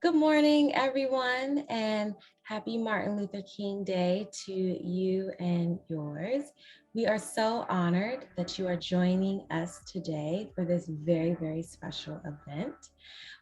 Good morning, everyone, and happy Martin Luther King Day to you and yours. We are so honored that you are joining us today for this very, very special event.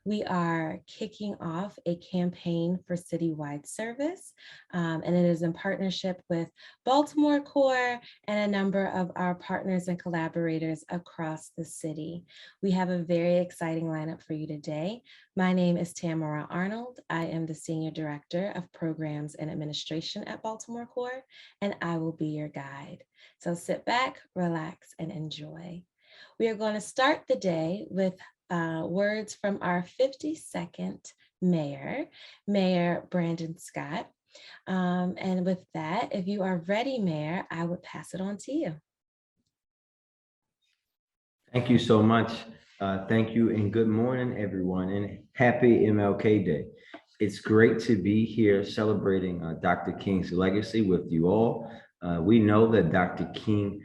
We are kicking off a campaign for Citywide Service, and it is in partnership with Baltimore Corps and a number of our partners and collaborators across the city. We have a very exciting lineup for you today. My name is Tamara Arnold. I am the Senior Director of Programs and Administration at Baltimore Corps, and I will be your guide. So sit back, relax, and enjoy. We are going to start the day with words from our 52nd mayor, Mayor Brandon Scott. And with that, if you are ready, Mayor, I would pass it on to you. Thank you so much. Thank you and good morning, everyone, and happy MLK Day. It's great to be here celebrating Dr. King's legacy with you all. We know that Dr. King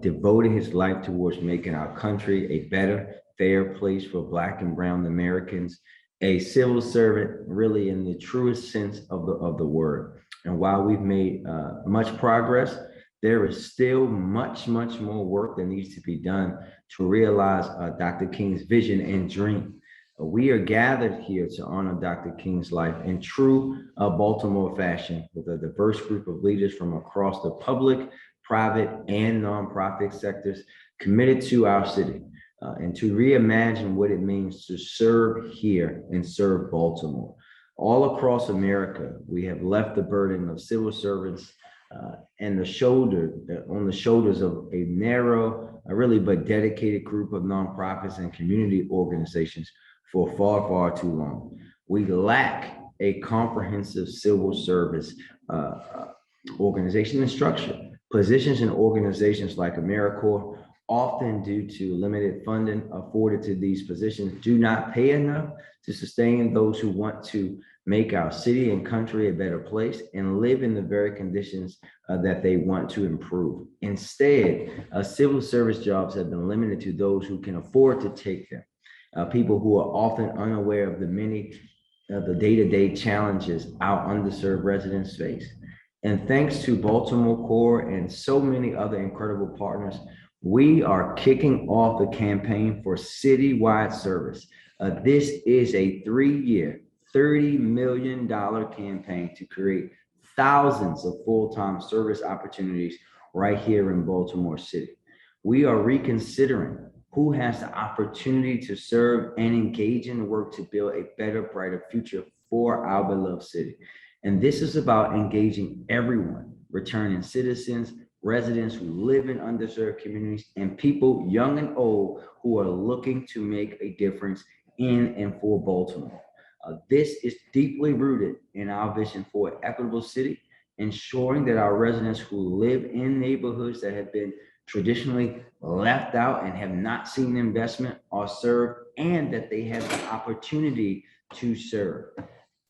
devoted his life towards making our country a better, fair place for Black and Brown Americans, a civil servant really in the truest sense of the word. And while we've made much progress, there is still much more work that needs to be done to realize Dr. King's vision and dream. We are gathered here to honor Dr. King's life in true Baltimore fashion with a diverse group of leaders from across the public, private, and nonprofit sectors committed to our city and to reimagine what it means to serve here and serve Baltimore. All across America, we have left the burden of civil servants and on the shoulders of a narrow, really but dedicated group of nonprofits and community organizations for far too long. We lack a comprehensive civil service organization and structure. Positions in organizations like AmeriCorps, often due to limited funding afforded to these positions, do not pay enough to sustain those who want to make our city and country a better place and live in the very conditions that they want to improve. Instead, civil service jobs have been limited to those who can afford to take them. People who are often unaware of the many the day-to-day challenges our underserved residents face. And thanks to Baltimore Corps and so many other incredible partners, we are kicking off the campaign for Citywide Service. This is a 3-year, $30 million campaign to create thousands of full-time service opportunities right here in Baltimore City. We are reconsidering who has the opportunity to serve and engage in the work to build a better, brighter future for our beloved city. And this is about engaging everyone, returning citizens, residents who live in underserved communities, and people young and old who are looking to make a difference in and for Baltimore. This is deeply rooted in our vision for an equitable city, ensuring that our residents who live in neighborhoods that have been traditionally left out and have not seen investment are served, and that they have the opportunity to serve.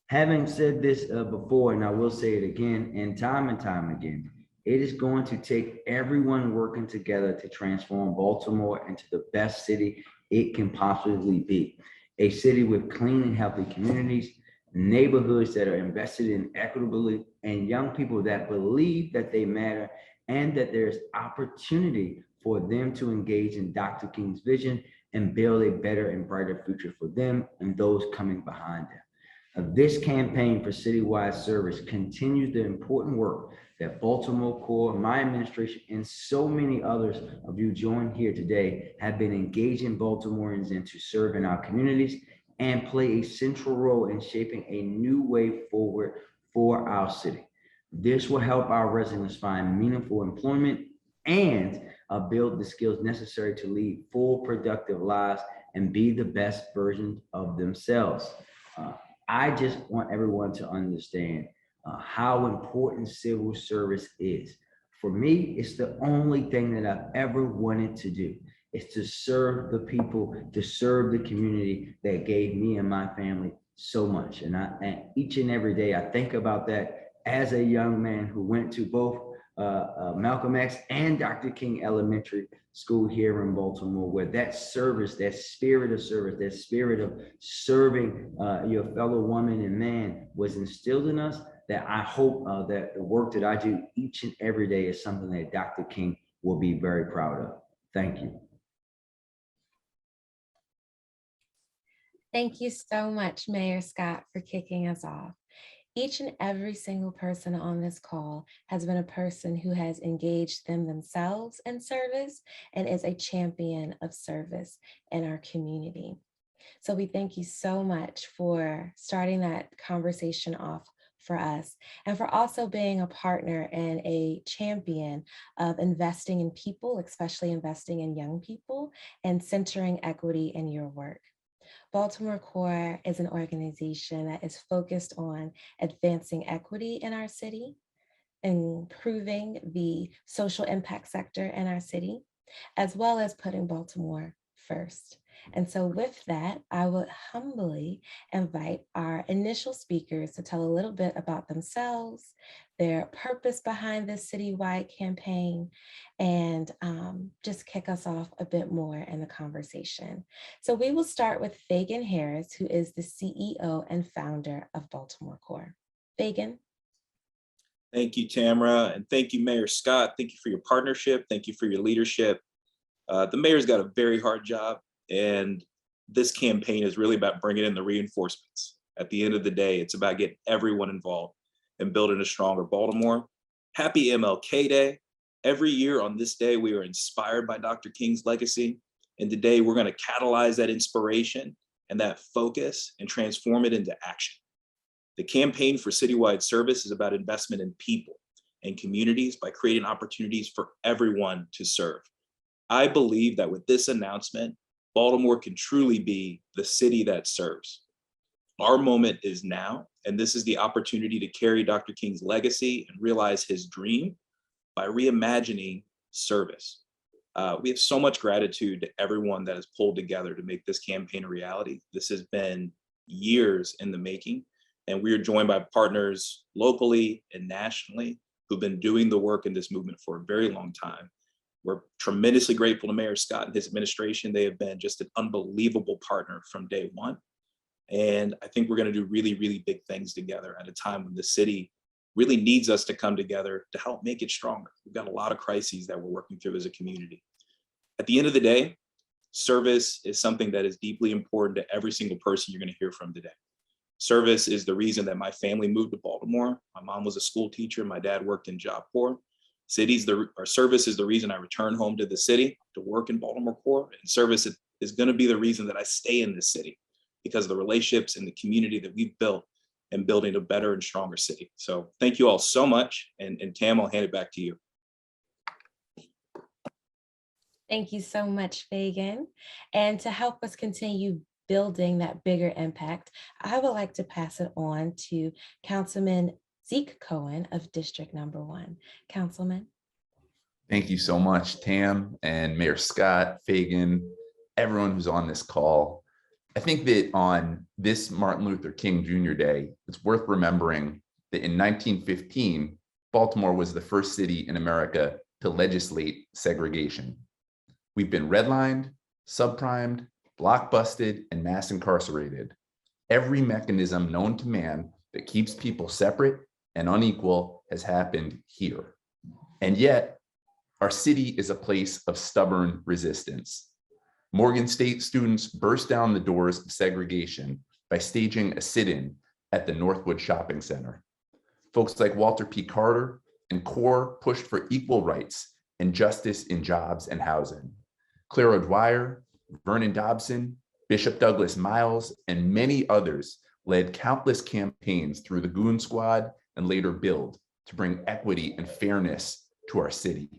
Having said this before, and I will say it again and time again, it is going to take everyone working together to transform Baltimore into the best city it can possibly be. A city with clean and healthy communities, neighborhoods that are invested in equitably, and young people that believe that they matter and that there's opportunity for them to engage in Dr. King's vision and build a better and brighter future for them and those coming behind them. This campaign for Citywide Service continues the important work that Baltimore Corps, my administration, and so many others of you joined here today have been engaging Baltimoreans into serving our communities and play a central role in shaping a new way forward for our city. This will help our residents find meaningful employment and build the skills necessary to lead full, productive lives and be the best version of themselves. I just want everyone to understand how important civil service is. For me, it's the only thing that I've ever wanted to do, is to serve the people, to serve the community that gave me and my family so much. And each and every day, I think about that as a young man who went to both Malcolm X and Dr. King Elementary school here in Baltimore, where that service, that spirit of service, that spirit of serving your fellow woman and man was instilled in us, that I hope that the work that I do each and every day is something that Dr. King will be very proud of. Thank you. Thank you so much, Mayor Scott, for kicking us off. Each and every single person on this call has been a person who has engaged themselves in service and is a champion of service in our community. So we thank you so much for starting that conversation off for us and for also being a partner and a champion of investing in people, especially investing in young people and centering equity in your work. Baltimore Corps is an organization that is focused on advancing equity in our city, improving the social impact sector in our city, as well as putting Baltimore first. And so with that, I would humbly invite our initial speakers to tell a little bit about themselves, their purpose behind this citywide campaign, and just kick us off a bit more in the conversation. So we will start with Fagan Harris, who is the CEO and founder of Baltimore Corps. Fagan. Thank you, Tamara, and thank you, Mayor Scott. Thank you for your partnership. Thank you for your leadership. The mayor's got a very hard job, and this campaign is really about bringing in the reinforcements. At the end of the day, it's about getting everyone involved and building a stronger Baltimore. Happy MLK Day. Every year on this day, we are inspired by Dr. King's legacy, and today we're going to catalyze that inspiration and that focus and transform it into action. The campaign for Citywide Service is about investment in people and communities by creating opportunities for everyone to serve. I believe that with this announcement, Baltimore can truly be the city that serves. Our moment is now, and this is the opportunity to carry Dr. King's legacy and realize his dream by reimagining service. We have so much gratitude to everyone that has pulled together to make this campaign a reality. This has been years in the making. And we are joined by partners locally and nationally who've been doing the work in this movement for a very long time. We're tremendously grateful to Mayor Scott and his administration. They have been just an unbelievable partner from day one. And I think we're going to do really, really big things together at a time when the city really needs us to come together to help make it stronger. We've got a lot of crises that we're working through as a community. At the end of the day, service is something that is deeply important to every single person you're going to hear from today. Service is the reason that my family moved to Baltimore. My mom was a school teacher. My dad worked in Job Corps. Service is the reason I return home to the city to work in Baltimore Corps. And service is going to be the reason that I stay in this city because of the relationships and the community that we've built and building a better and stronger city. So thank you all so much. And Tam, I'll hand it back to you. Thank you so much, Fagan. And to help us continue building that bigger impact, I would like to pass it on to Councilman Zeke Cohen of District Number 1. Councilman. Thank you so much, Tam and Mayor Scott, Fagan, everyone who's on this call. I think that on this Martin Luther King Jr. Day, it's worth remembering that in 1915, Baltimore was the first city in America to legislate segregation. We've been redlined, subprimed, blockbusted, and mass incarcerated. Every mechanism known to man that keeps people separate and unequal has happened here. And yet, our city is a place of stubborn resistance. Morgan State students burst down the doors of segregation by staging a sit-in at the Northwood Shopping Center. Folks like Walter P. Carter and CORE pushed for equal rights and justice in jobs and housing. Clara Dwyer, Vernon Dobson, Bishop Douglas Miles, and many others led countless campaigns through the Goon Squad and later Build to bring equity and fairness to our city.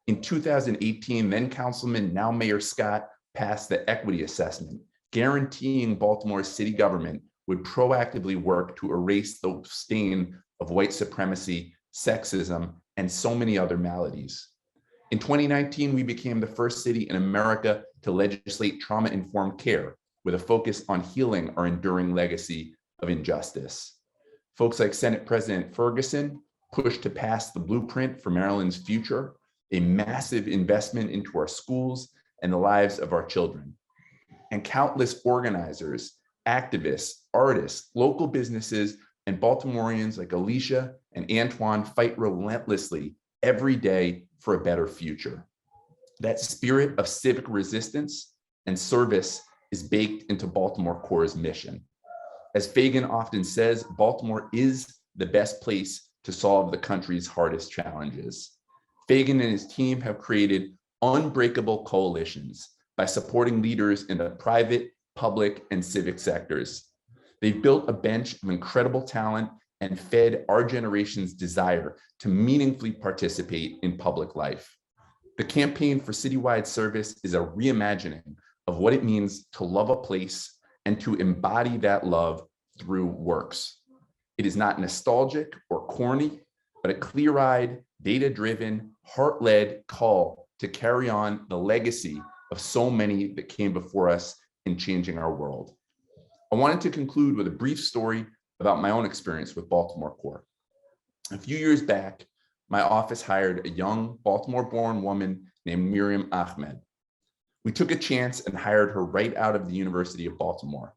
In 2018, then Councilman, now Mayor Scott, passed the equity assessment, guaranteeing Baltimore's city government would proactively work to erase the stain of white supremacy, sexism, and so many other maladies. In 2019, we became the first city in America to legislate trauma-informed care with a focus on healing our enduring legacy of injustice. Folks like Senate President Ferguson pushed to pass the blueprint for Maryland's future, a massive investment into our schools and the lives of our children. And countless organizers, activists, artists, local businesses, and Baltimoreans like Alicia and Antoine fight relentlessly every day for a better future. That spirit of civic resistance and service is baked into Baltimore Corps' mission. As Fagan often says, Baltimore is the best place to solve the country's hardest challenges. Fagan and his team have created unbreakable coalitions by supporting leaders in the private, public, and civic sectors. They've built a bench of incredible talent and fed our generation's desire to meaningfully participate in public life. The campaign for Citywide Service is a reimagining of what it means to love a place and to embody that love through works. It is not nostalgic or corny, but a clear-eyed, data-driven, heart-led call to carry on the legacy of so many that came before us in changing our world. I wanted to conclude with a brief story about my own experience with Baltimore Corps. A few years back, my office hired a young Baltimore-born woman named Miriam Ahmed. We took a chance and hired her right out of the University of Baltimore.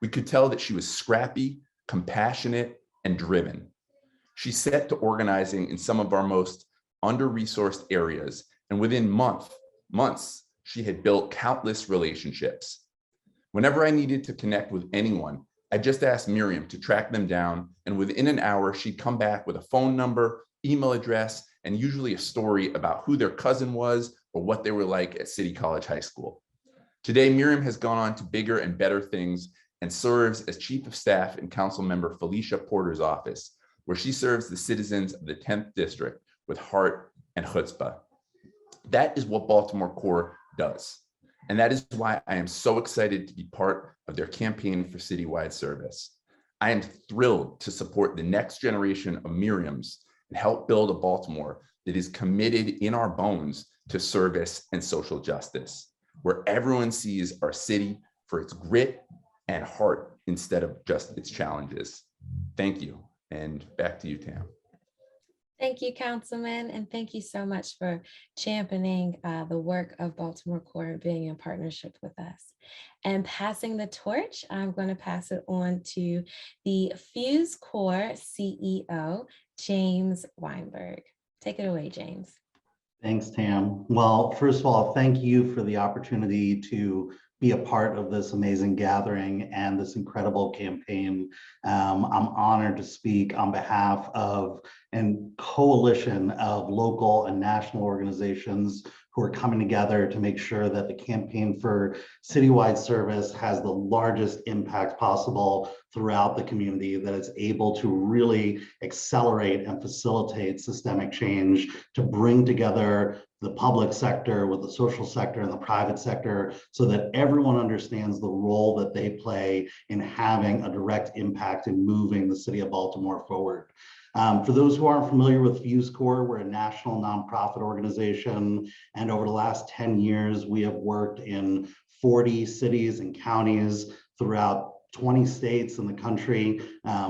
We could tell that she was scrappy, compassionate, and driven. She set to organizing in some of our most under-resourced areas, and within months, she had built countless relationships. Whenever I needed to connect with anyone, I just asked Miriam to track them down, and within an hour, she'd come back with a phone number, email address, and usually a story about who their cousin was or what they were like at City College High School. Today, Miriam has gone on to bigger and better things and serves as Chief of Staff in Council Member Felicia Porter's office, where she serves the citizens of the 10th District with heart and chutzpah. That is what Baltimore Corps does. And that is why I am so excited to be part of their campaign for Citywide Service. I am thrilled to support the next generation of Miriams and help build a Baltimore that is committed in our bones to service and social justice, where everyone sees our city for its grit and heart instead of just its challenges. Thank you. And back to you, Tam. Thank you, Councilman, and thank you so much for championing the work of Baltimore Corps and being in partnership with us. And passing the torch, I'm going to pass it on to the Fuse Corps CEO, James Weinberg. Take it away, James. Thanks, Tam. Well, first of all, thank you for the opportunity to be a part of this amazing gathering and this incredible campaign. I'm honored to speak on behalf of a coalition of local and national organizations who are coming together to make sure that the campaign for Citywide Service has the largest impact possible throughout the community, that it's able to really accelerate and facilitate systemic change, to bring together the public sector with the social sector and the private sector so that everyone understands the role that they play in having a direct impact in moving the city of Baltimore forward. For those who aren't familiar with Fuse Corps, we're a national nonprofit organization, and over the last 10 years, we have worked in 40 cities and counties throughout 20 states in the country,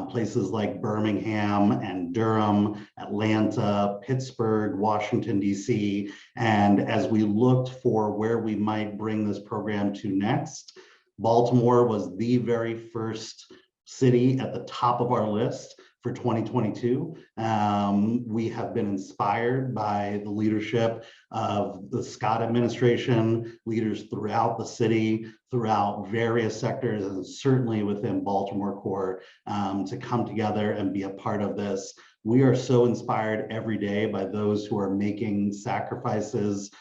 places like Birmingham and Durham, Atlanta, Pittsburgh, Washington, D.C. And as we looked for where we might bring this program to next, Baltimore was the very first city at the top of our list for 2022. We have been inspired by the leadership of the Scott administration, leaders throughout the city, throughout various sectors, and certainly within Baltimore Corps to come together and be a part of this. We are so inspired every day by those who are making sacrifices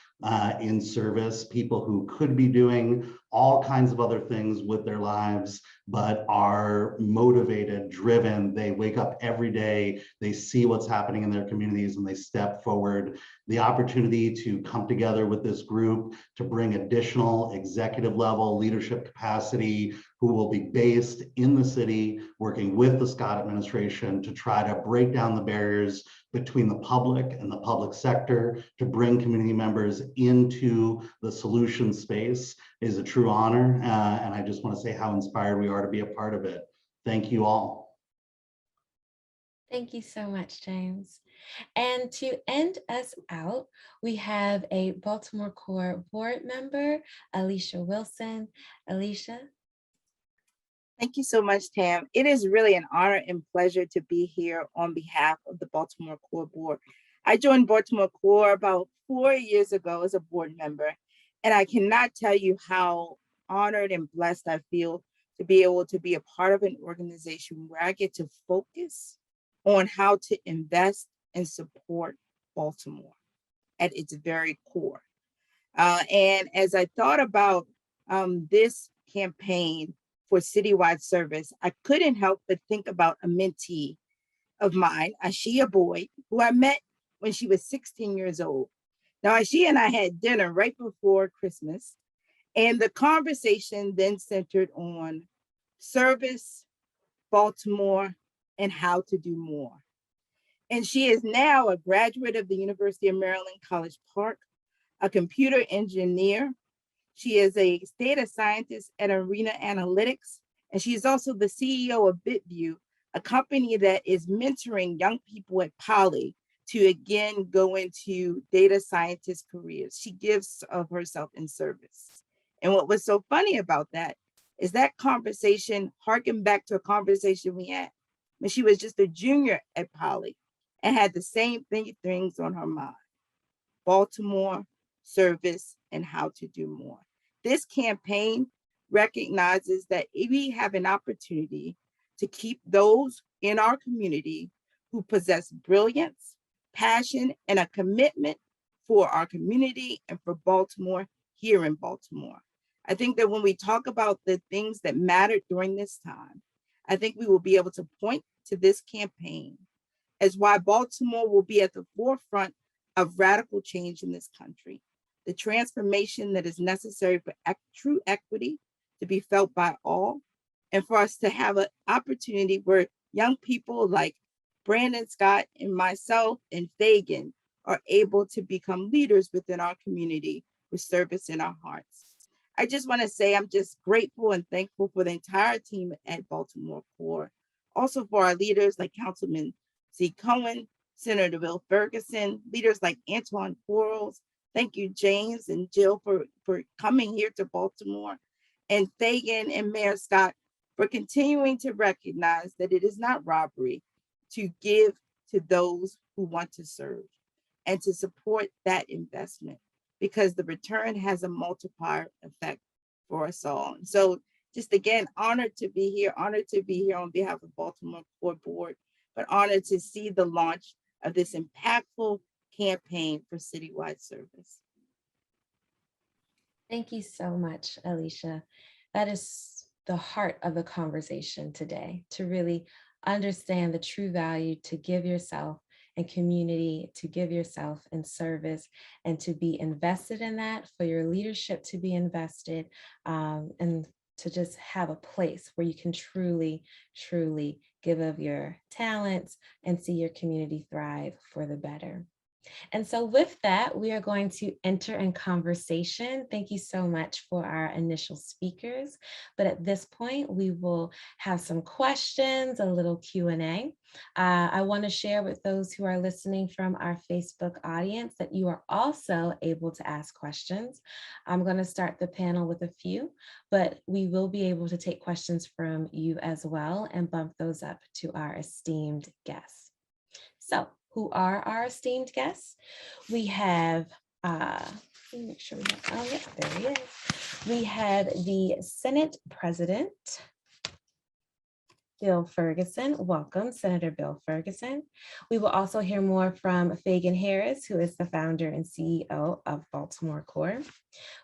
in service, people who could be doing all kinds of other things with their lives, but are motivated, driven. They wake up every day, they see what's happening in their communities, and they step forward. The opportunity to come together with this group to bring additional executive level leadership capacity who will be based in the city, working with the Scott administration to try to break down the barriers between the public and the public sector, to bring community members into the solution space is a true honor. And I just want to say how inspired we are to be a part of it. Thank you all. Thank you so much, James. And to end us out, we have a Baltimore Corps board member, Alicia Wilson. Alicia. Thank you so much, Tam. It is really an honor and pleasure to be here on behalf of the Baltimore Corps Board. I joined Baltimore Corps about 4 years ago as a board member, and I cannot tell you how honored and blessed I feel to be able to be a part of an organization where I get to focus on how to invest and support Baltimore at its very core. And as I thought about this campaign for Citywide Service, I couldn't help but think about a mentee of mine, Ashia Boyd, who I met when she was 16 years old. Now, Ashia and I had dinner right before Christmas, and the conversation then centered on service, Baltimore, and how to do more. And she is now a graduate of the University of Maryland, College Park, a computer engineer. She is a data scientist at Arena Analytics, and she is also the CEO of BitView, a company that is mentoring young people at Poly to again go into data scientist careers. She gives of herself in service. And what was so funny about that is that conversation harkened back to a conversation we had when she was just a junior at Poly and had the same things on her mind: Baltimore, service, and how to do more. This campaign recognizes that we have an opportunity to keep those in our community who possess brilliance, passion, and a commitment for our community and for Baltimore here in Baltimore. I think that when we talk about the things that mattered during this time, I think we will be able to point to this campaign as why Baltimore will be at the forefront of radical change in this country, the transformation that is necessary for true equity to be felt by all, and for us to have an opportunity where young people like Brandon Scott and myself and Fagan are able to become leaders within our community with service in our hearts. I just want to say I'm just grateful and thankful for the entire team at Baltimore Corps, also for our leaders like Councilman Z. Cohen, Senator Bill Ferguson, leaders like Antoine Quarles. Thank you, James and Jill, for coming here to Baltimore, and Fagan and Mayor Scott for continuing to recognize that it is not robbery to give to those who want to serve and to support that investment, because the return has a multiplier effect for us all. And so just again, honored to be here on behalf of Baltimore Corps Board, but honored to see the launch of this impactful campaign for Citywide Service. Thank you so much, Alicia. That is the heart of the conversation today, to really understand the true value to give yourself and community, to give yourself in service, and to be invested in that, for your leadership to be invested, and to just have a place where you can truly, truly give of your talents and see your community thrive for the better. And so with that, we are going to enter in conversation. Thank you so much for our initial speakers. But at this point, we will have some questions, a little Q&A. I want to share with those who are listening from our Facebook audience that you are also able to ask questions. I'm going to start the panel with a few, but we will be able to take questions from you as well and bump those up to our esteemed guests. So, who are our esteemed guests? We have, let me make sure we have, oh yeah, there he is. We have the Senate President, Bill Ferguson. Welcome, Senator Bill Ferguson. We will also hear more from Fagan Harris, who is the founder and CEO of Baltimore Corps.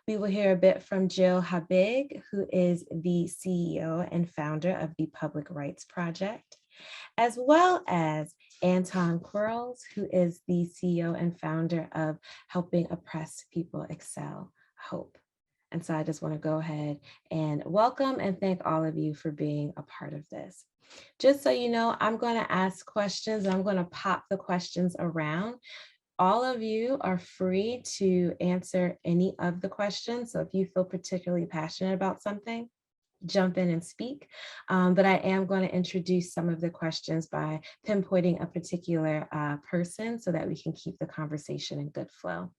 We will hear a bit from Jill Habig, who is the CEO and founder of the Public Rights Project, as well as Anton Quarles, who is the CEO and founder of Helping Oppressed People Excel, Hope. And so I just want to go ahead and welcome and thank all of you for being a part of this. Just so you know, I'm going to ask questions. I'm going to pop the questions around. All of you are free to answer any of the questions. So if you feel particularly passionate about something, jump in and speak, but I am going to introduce some of the questions by pinpointing a particular person so that we can keep the conversation in good flow.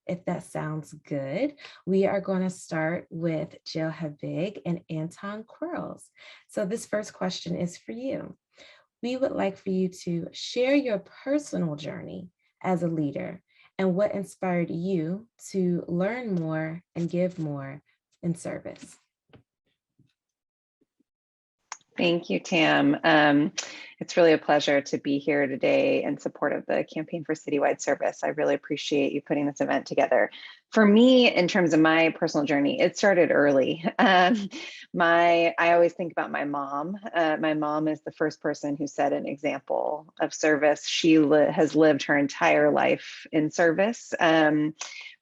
If that sounds good, we are going to start with Jill Havig and Anton Quarles. So this first question is for you. We would like for you to share your personal journey as a leader and what inspired you to learn more and give more in service. Thank you, Tam. It's really a pleasure to be here today in support of the Campaign for Citywide Service. I really appreciate you putting this event together. For me, in terms of my personal journey, it started early. I always think about my mom. My mom is the first person who set an example of service. She has lived her entire life in service,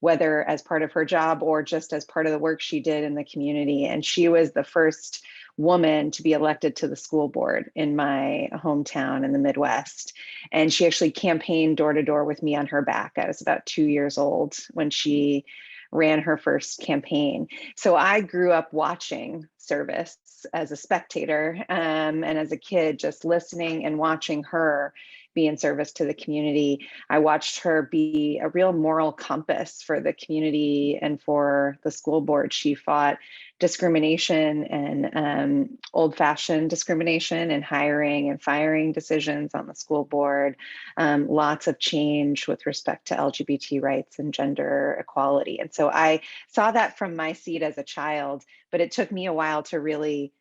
whether as part of her job or just as part of the work she did in the community. And she was the first woman to be elected to the school board in my hometown in the Midwest. And she actually campaigned door to door with me on her back. I was about 2 years old when she ran her first campaign. So I grew up watching service as a spectator, and as a kid, just listening and watching her be in service to the community. I watched her be a real moral compass for the community and for the school board. She fought discrimination and old-fashioned discrimination in hiring and firing decisions on the school board, lots of change with respect to LGBT rights and gender equality. And so I saw that from my seat as a child, but it took me a while to really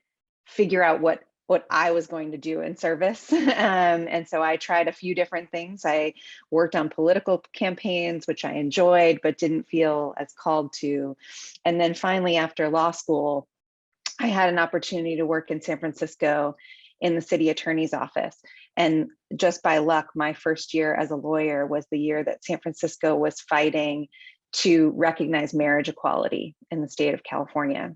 figure out what I was going to do in service. And so I tried a few different things. I worked on political campaigns, which I enjoyed, but didn't feel as called to. And then finally, after law school, I had an opportunity to work in San Francisco in the city attorney's office. And just by luck, my first year as a lawyer was the year that San Francisco was fighting to recognize marriage equality in the state of California.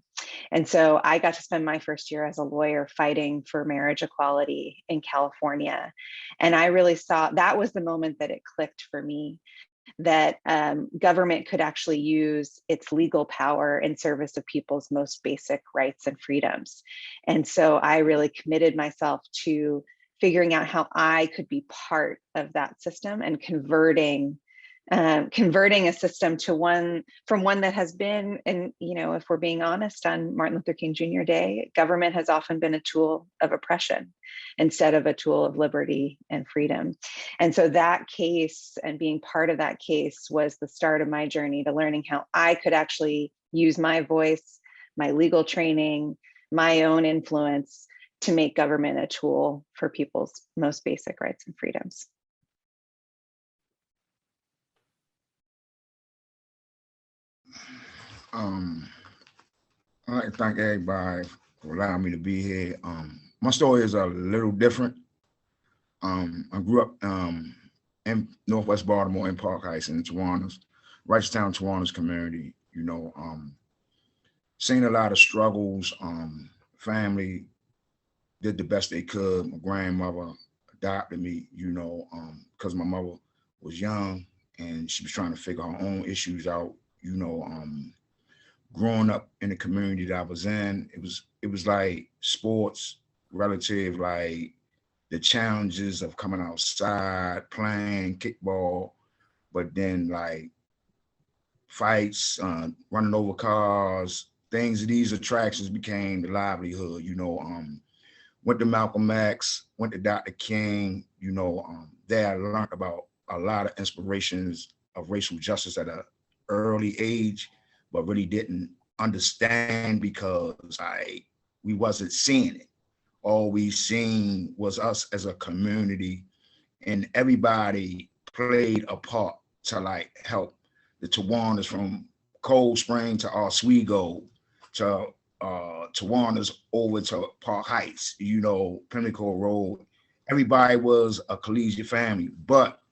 And so I got to spend my first year as a lawyer fighting for marriage equality in California. And I really saw that was the moment that it clicked for me, that government could actually use its legal power in service of people's most basic rights and freedoms. And so I really committed myself to figuring out how I could be part of that system and converting a system to one that has been, and if we're being honest, on Martin Luther King Jr. Day, government has often been a tool of oppression instead of a tool of liberty and freedom. And so that case and being part of that case was the start of my journey to learning how I could actually use my voice, my legal training, my own influence to make government a tool for people's most basic rights and freedoms. I'd like to thank everybody for allowing me to be here. My story is a little different. I grew up in Northwest Baltimore in Park Heights in Tawanas, Wrightstown, Tawanas community. Seen a lot of struggles. Family did the best they could. My grandmother adopted me, because my mother was young and she was trying to figure her own issues out. Growing up in the community that I was in, it was like sports relative, like the challenges of coming outside, playing kickball, but then like fights, running over cars, these attractions became the livelihood. Went to Malcolm X, went to Dr. King, there I learned about a lot of inspirations of racial justice at an early age, but really didn't understand because we wasn't seeing it. All we seen was us as a community, and everybody played a part to help the Tawanas, from Cold Spring to Oswego to Tawanas over to Park Heights, Pinnacle Road. Everybody was a collegiate family, but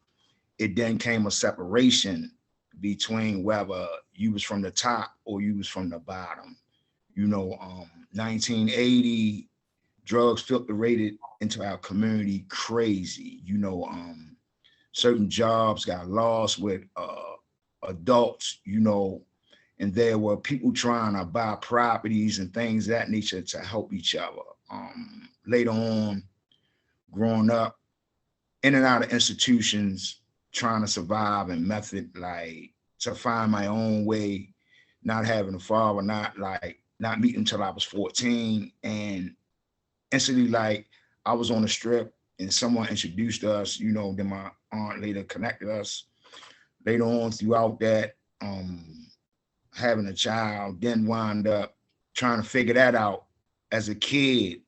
it then came a separation between whether you was from the top or you was from the bottom. 1980, drugs filtrated into our community crazy. Certain jobs got lost with adults, and there were people trying to buy properties and things of that nature to help each other. Later on, growing up in and out of institutions, trying to survive and method, like to find my own way, not having a father, not meeting until I was 14. And instantly, like, I was on the strip and someone introduced us, you know, then my aunt later connected us. Later on throughout that, having a child, then wound up trying to figure that out as a kid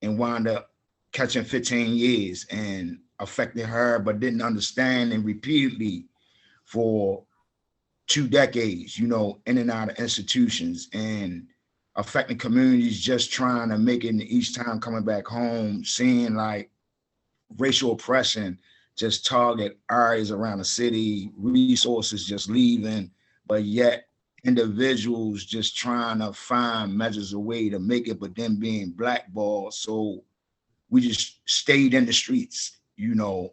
and wound up catching 15 years and affected her, but didn't understand, and repeatedly for 2 decades, you know, in and out of institutions and affecting communities, just trying to make it, and each time coming back home, seeing like racial oppression just target areas around the city, resources just leaving, but yet individuals just trying to find measures of way to make it, but then being blackballed. So we just stayed in the streets, you know.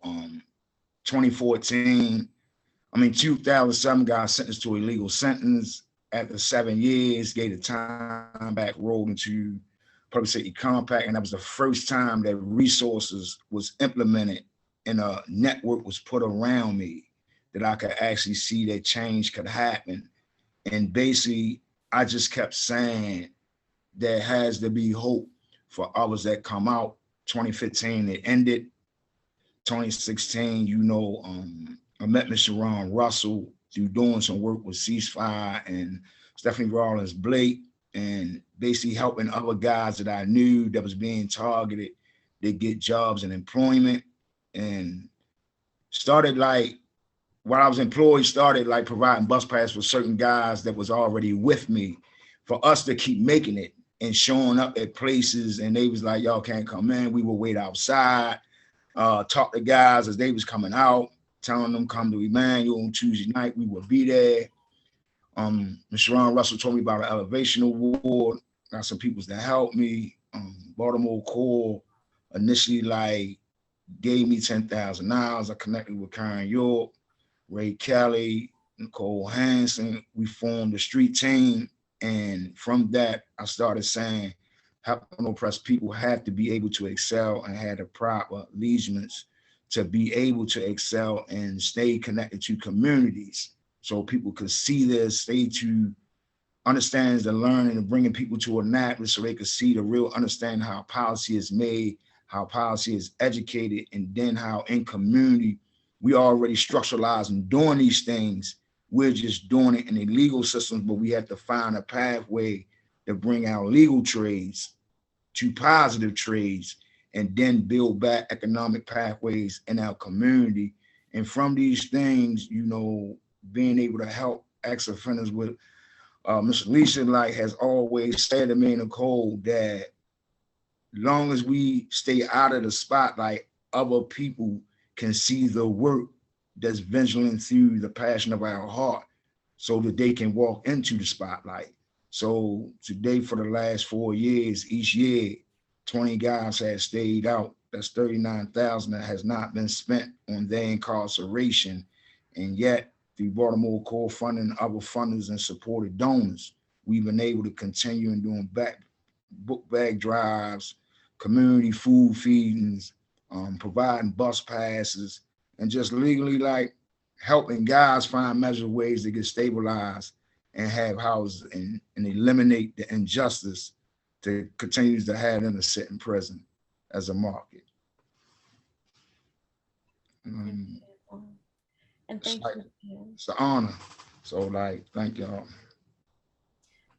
2014, 2007, got sentenced to a legal sentence. After 7 years, gave the time back, rolled into public safety compact, and that was the first time that resources was implemented and a network was put around me that I could actually see that change could happen. And basically, I just kept saying there has to be hope for others that come out. 2015, it ended. 2016, you know, I met Mr. Ron Russell through doing some work with Ceasefire and Stephanie Rawlins Blake, and basically helping other guys that I knew that was being targeted to get jobs and employment. And started, like, while I was employed, started like providing bus pass for certain guys that was already with me for us to keep making it and showing up at places. And they was like, y'all can't come in. We will wait outside, talk to guys as they was coming out, telling them come to Emmanuel on Tuesday night, we will be there. Mr. Ron Russell told me about an elevation award. Got some people that helped me. Baltimore Corps initially like gave me $10,000. I connected with Karen York, Ray Kelly, Nicole Hansen. We formed a street team. And from that, I started saying, helping oppressed people have to be able to excel and have the proper allegiance to be able to excel and stay connected to communities so people could see this, stay to understand the learning and bringing people to Annapolis so they could see the real understand how policy is made, how policy is educated, and then how in community we already structuralized and doing these things. We're just doing it in the legal systems, but we have to find a pathway to bring our legal trades to positive trades and then build back economic pathways in our community. And from these things, you know, being able to help ex-offenders with Mr. Lisa, like, has always said to me, Nicole, that long as we stay out of the spotlight, other people can see the work that's vigilant through the passion of our heart so that they can walk into the spotlight. So today, for the last 4 years, each year, 20 guys have stayed out. That's 39,000 that has not been spent on their incarceration. And yet, through Baltimore Corps funding, other funders and supported donors, we've been able to continue in doing book bag drives, community food feedings, providing bus passes, and just legally, like, helping guys find measured ways to get stabilized and have houses and eliminate the injustice to continue to have them to sit in prison as a market. And thank you. It's an honor. So, like, thank y'all.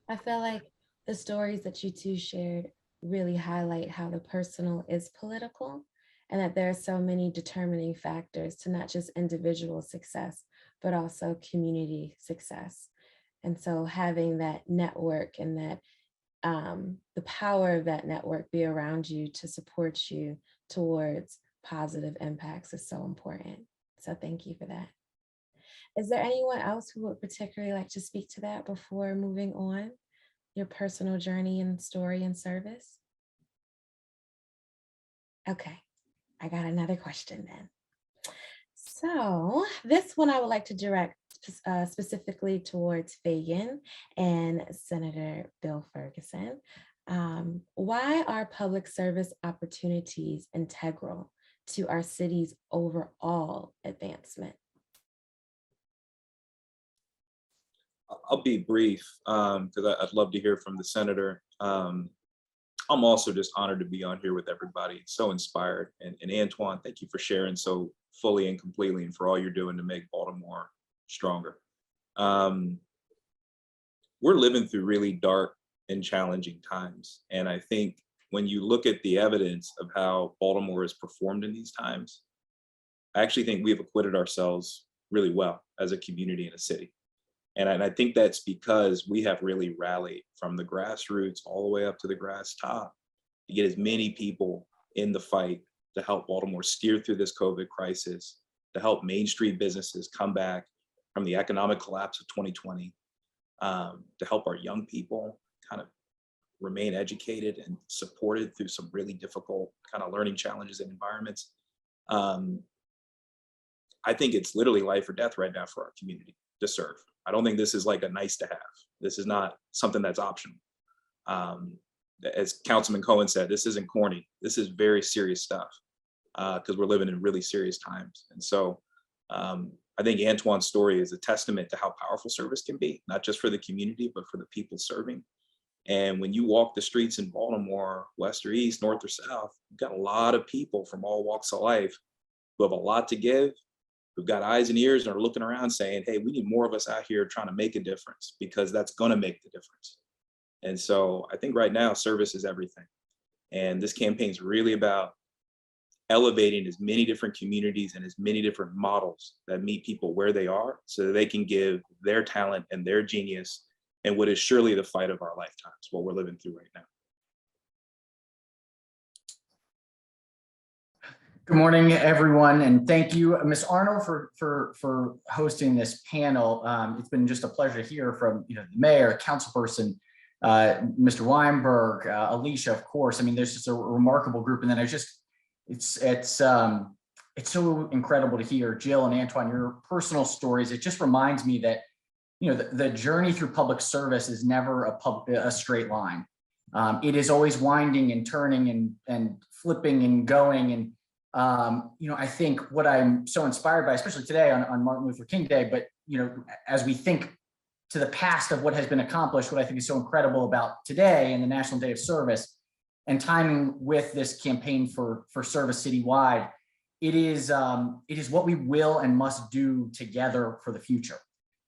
I feel like the stories that you two shared really highlight how the personal is political, and that there are so many determining factors to not just individual success, but also community success. And so having that network and that the power of that network be around you to support you towards positive impacts is so important. So thank you for that. Is there anyone else who would particularly like to speak to that before moving on? Your personal journey and story and service? Okay, I got another question then. So this one I would like to direct specifically towards Fagan and Senator Bill Ferguson. Why are public service opportunities integral to our city's overall advancement? I'll be brief because I'd love to hear from the senator. I'm also just honored to be on here with everybody. So inspired. And Antoine, thank you for sharing so fully and completely and for all you're doing to make Baltimore stronger. We're living through really dark and challenging times. And I think when you look at the evidence of how Baltimore has performed in these times, I actually think we've acquitted ourselves really well as a community and a city. And I think that's because we have really rallied from the grassroots all the way up to the grass top to get as many people in the fight to help Baltimore steer through this COVID crisis, to help Main Street businesses come back from the economic collapse of 2020, to help our young people kind of remain educated and supported through some really difficult kind of learning challenges and environments. I think it's literally life or death right now for our community to serve. I don't think this is like a nice to have. This is not something that's optional. As Councilman Cohen said, this isn't corny. This is very serious stuff because we're living in really serious times. And so I think Antoine's story is a testament to how powerful service can be, not just for the community, but for the people serving. And when you walk the streets in Baltimore, west or east, north or south, you've got a lot of people from all walks of life who have a lot to give, who've got eyes and ears and are looking around saying, hey, we need more of us out here trying to make a difference because that's gonna make the difference. And so I think right now service is everything. And this campaign is really about elevating as many different communities and as many different models that meet people where they are so that they can give their talent and their genius and what is surely the fight of our lifetimes, what we're living through right now. Good morning, everyone, and thank you, Ms. Arnold, for hosting this panel. It's been just a pleasure to hear from the mayor, councilperson, Mr. Weinberg, Alicia, of course. I mean, there's just a remarkable group, and then it's so incredible to hear Jill and Antoine, your personal stories. It just reminds me that the journey through public service is never a straight line. It is always winding and turning and flipping and going and I think what I'm so inspired by, especially today on Martin Luther King Day, but as we think to the past of what has been accomplished, what I think is so incredible about today and the National Day of Service and timing with this campaign for service citywide, it is what we will and must do together for the future.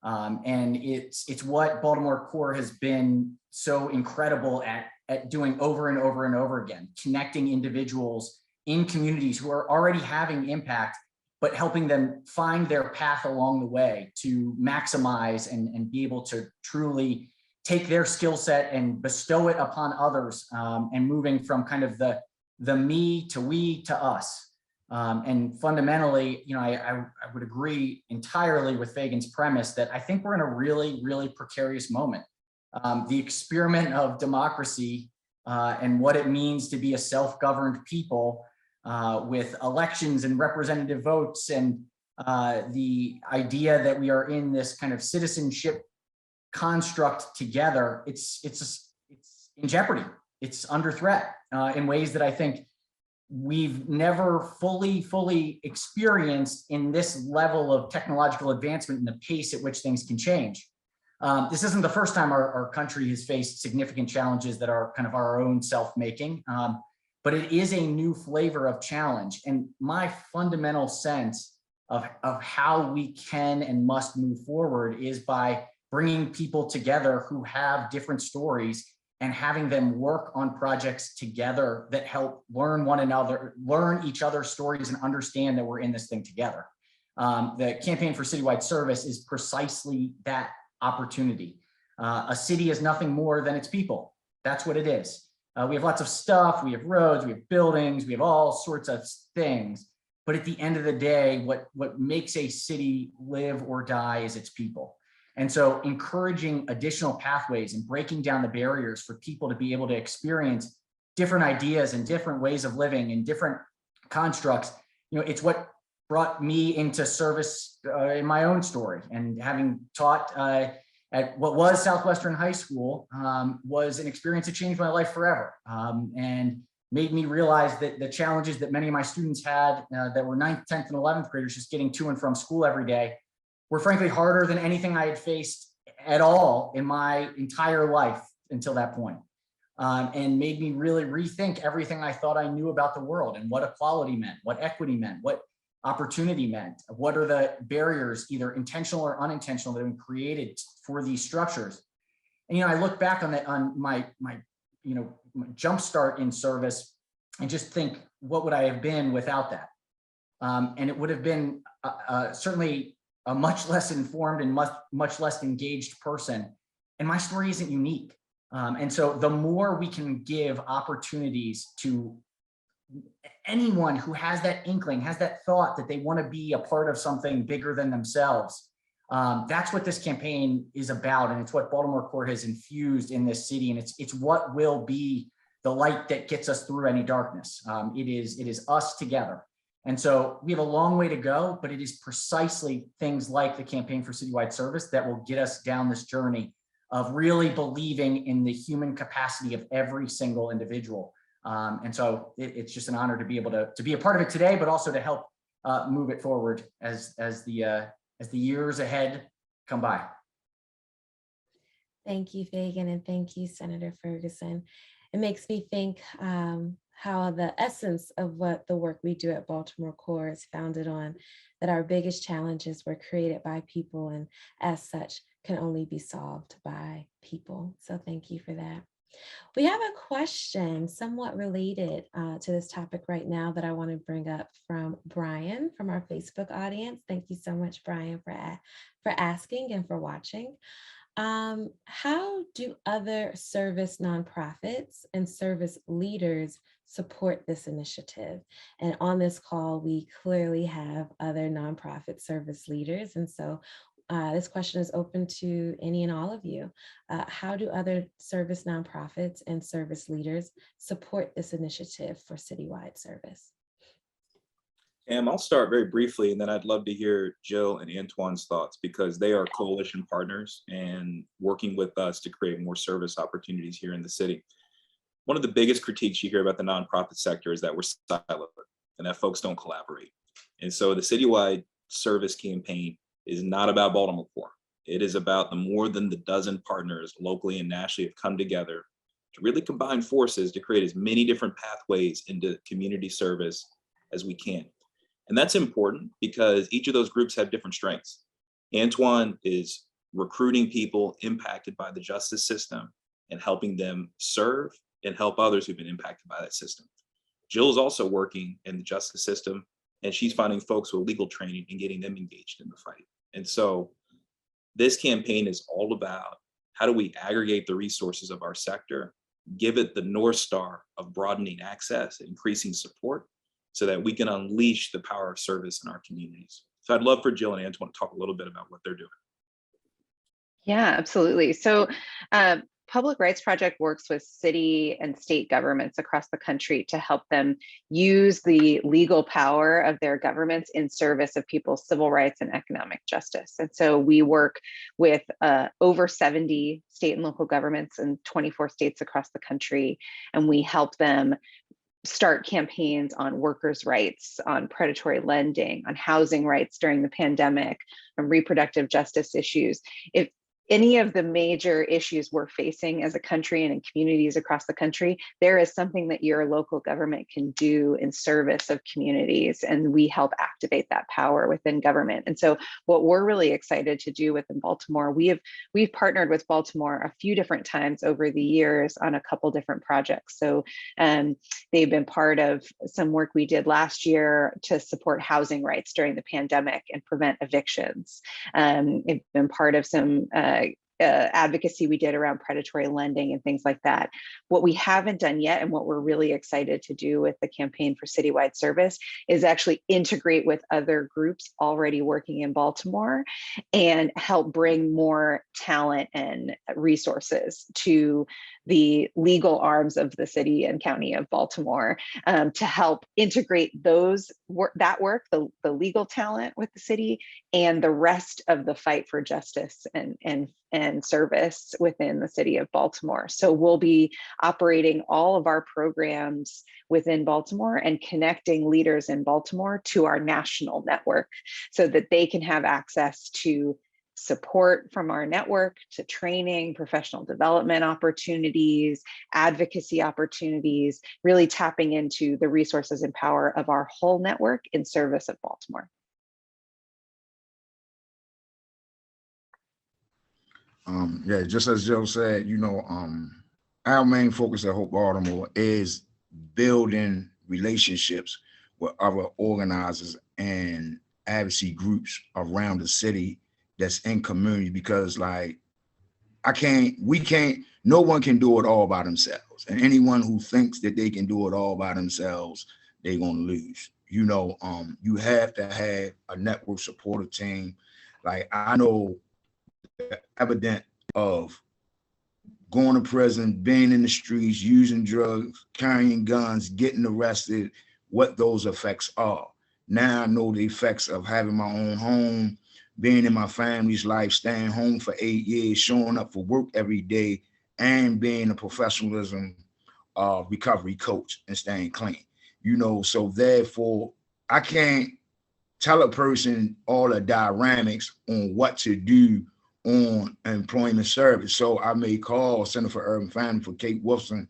And it's what Baltimore Corps has been so incredible at doing over and over and over again, connecting individuals in communities who are already having impact, but helping them find their path along the way to maximize and be able to truly take their skill set and bestow it upon others, and moving from kind of the me to we to us. And fundamentally, I would agree entirely with Fagan's premise that I think we're in a really, really precarious moment. The experiment of democracy and what it means to be a self-governed people with elections and representative votes and the idea that we are in this kind of citizenship construct together, it's in jeopardy. It's under threat in ways that I think we've never fully experienced in this level of technological advancement and the pace at which things can change. This isn't the first time our country has faced significant challenges that are kind of our own self-making. But it is a new flavor of challenge. And my fundamental sense of how we can and must move forward is by bringing people together who have different stories and having them work on projects together that help learn one another, learn each other's stories and understand that we're in this thing together. The campaign for citywide service is precisely that opportunity. A city is nothing more than its people. That's what it is. We have lots of stuff, we have roads, we have buildings, we have all sorts of things. But at the end of the day, what makes a city live or die is its people. And so encouraging additional pathways and breaking down the barriers for people to be able to experience different ideas and different ways of living and different constructs, it's what brought me into service in my own story, and having taught at what was Southwestern High School was an experience that changed my life forever, and made me realize that the challenges that many of my students had that were 9th, 10th, and 11th graders just getting to and from school every day were frankly harder than anything I had faced at all in my entire life until that point. And made me really rethink everything I thought I knew about the world and what equality meant, what equity meant, what opportunity meant, what are the barriers, either intentional or unintentional, that have been created for these structures. And I look back on that, on my jump start in service, and just think, what would I have been without that? And it would have been certainly a much less informed and much less engaged person. And my story isn't unique. And so the more we can give opportunities to anyone who has that inkling, has that thought that they want to be a part of something bigger than themselves, that's what this campaign is about. And it's what Baltimore Corps has infused in this city. And it's what will be the light that gets us through any darkness. It is us together. And so we have a long way to go, but it is precisely things like the Campaign for Citywide Service that will get us down this journey of really believing in the human capacity of every single individual. And so it's just an honor to be able to be a part of it today, but also to help move it forward as the years ahead come by. Thank you, Fagan, and thank you, Senator Ferguson. It makes me think how the essence of what the work we do at Baltimore Corps is founded on, that our biggest challenges were created by people, and as such can only be solved by people. So thank you for that. We have a question somewhat related to this topic right now that I want to bring up from Brian from our Facebook audience. Thank you so much, Brian, for asking and for watching. How do other service nonprofits and service leaders support this initiative? And on this call, we clearly have other nonprofit service leaders. And so this question is open to any and all of you. How do other service nonprofits and service leaders support this initiative for citywide service? I'll start very briefly, and then I'd love to hear Jill and Antoine's thoughts, because they are coalition partners and working with us to create more service opportunities here in the city. One of the biggest critiques you hear about the nonprofit sector is that we're siloed and that folks don't collaborate. And so the Citywide Service campaign is not about Baltimore Corps. It is about the more than the dozen partners locally and nationally have come together to really combine forces to create as many different pathways into community service as we can. And that's important because each of those groups have different strengths. Antoine is recruiting people impacted by the justice system and helping them serve and help others who've been impacted by that system. Jill is also working in the justice system, and she's finding folks with legal training and getting them engaged in the fight. And so this campaign is all about how do we aggregate the resources of our sector, give it the North Star of broadening access, increasing support, so that we can unleash the power of service in our communities. So I'd love for Jill and Antoine to talk a little bit about what they're doing. Yeah, absolutely. So Public Rights Project works with city and state governments across the country to help them use the legal power of their governments in service of people's civil rights and economic justice. And so we work with over 70 state and local governments in 24 states across the country, and we help them start campaigns on workers' rights, on predatory lending, on housing rights during the pandemic, on reproductive justice issues. If any of the major issues we're facing as a country and in communities across the country, there is something that your local government can do in service of communities, and we help activate that power within government. And so what we're really excited to do within Baltimore, we've partnered with Baltimore a few different times over the years on a couple different projects. So they've been part of some work we did last year to support housing rights during the pandemic and prevent evictions. They've been part of some advocacy we did around predatory lending and things like that. What we haven't done yet, and what we're really excited to do with the Campaign for Citywide Service, is actually integrate with other groups already working in Baltimore and help bring more talent and resources to the legal arms of the city and county of Baltimore, to help integrate that work, the legal talent with the city, and the rest of the fight for justice and service within the city of Baltimore. So we'll be operating all of our programs within Baltimore and connecting leaders in Baltimore to our national network so that they can have access to support from our network, to training, professional development opportunities, advocacy opportunities, really tapping into the resources and power of our whole network in service of Baltimore. Yeah, just as Joe said, our main focus at Hope Baltimore is building relationships with other organizers and advocacy groups around the city that's in community, because like no one can do it all by themselves, and anyone who thinks that they can do it all by themselves, they're gonna lose. You have to have a network supportive team. Like, I know the evidence of going to prison, being in the streets, using drugs, carrying guns, getting arrested, what those effects are. Now I know the effects of having my own home, being in my family's life, staying home for 8 years, showing up for work every day, and being a professionalism recovery coach and staying clean. So therefore, I can't tell a person all the dynamics on what to do on employment service. So I may call Center for Urban Family for Kate Wilson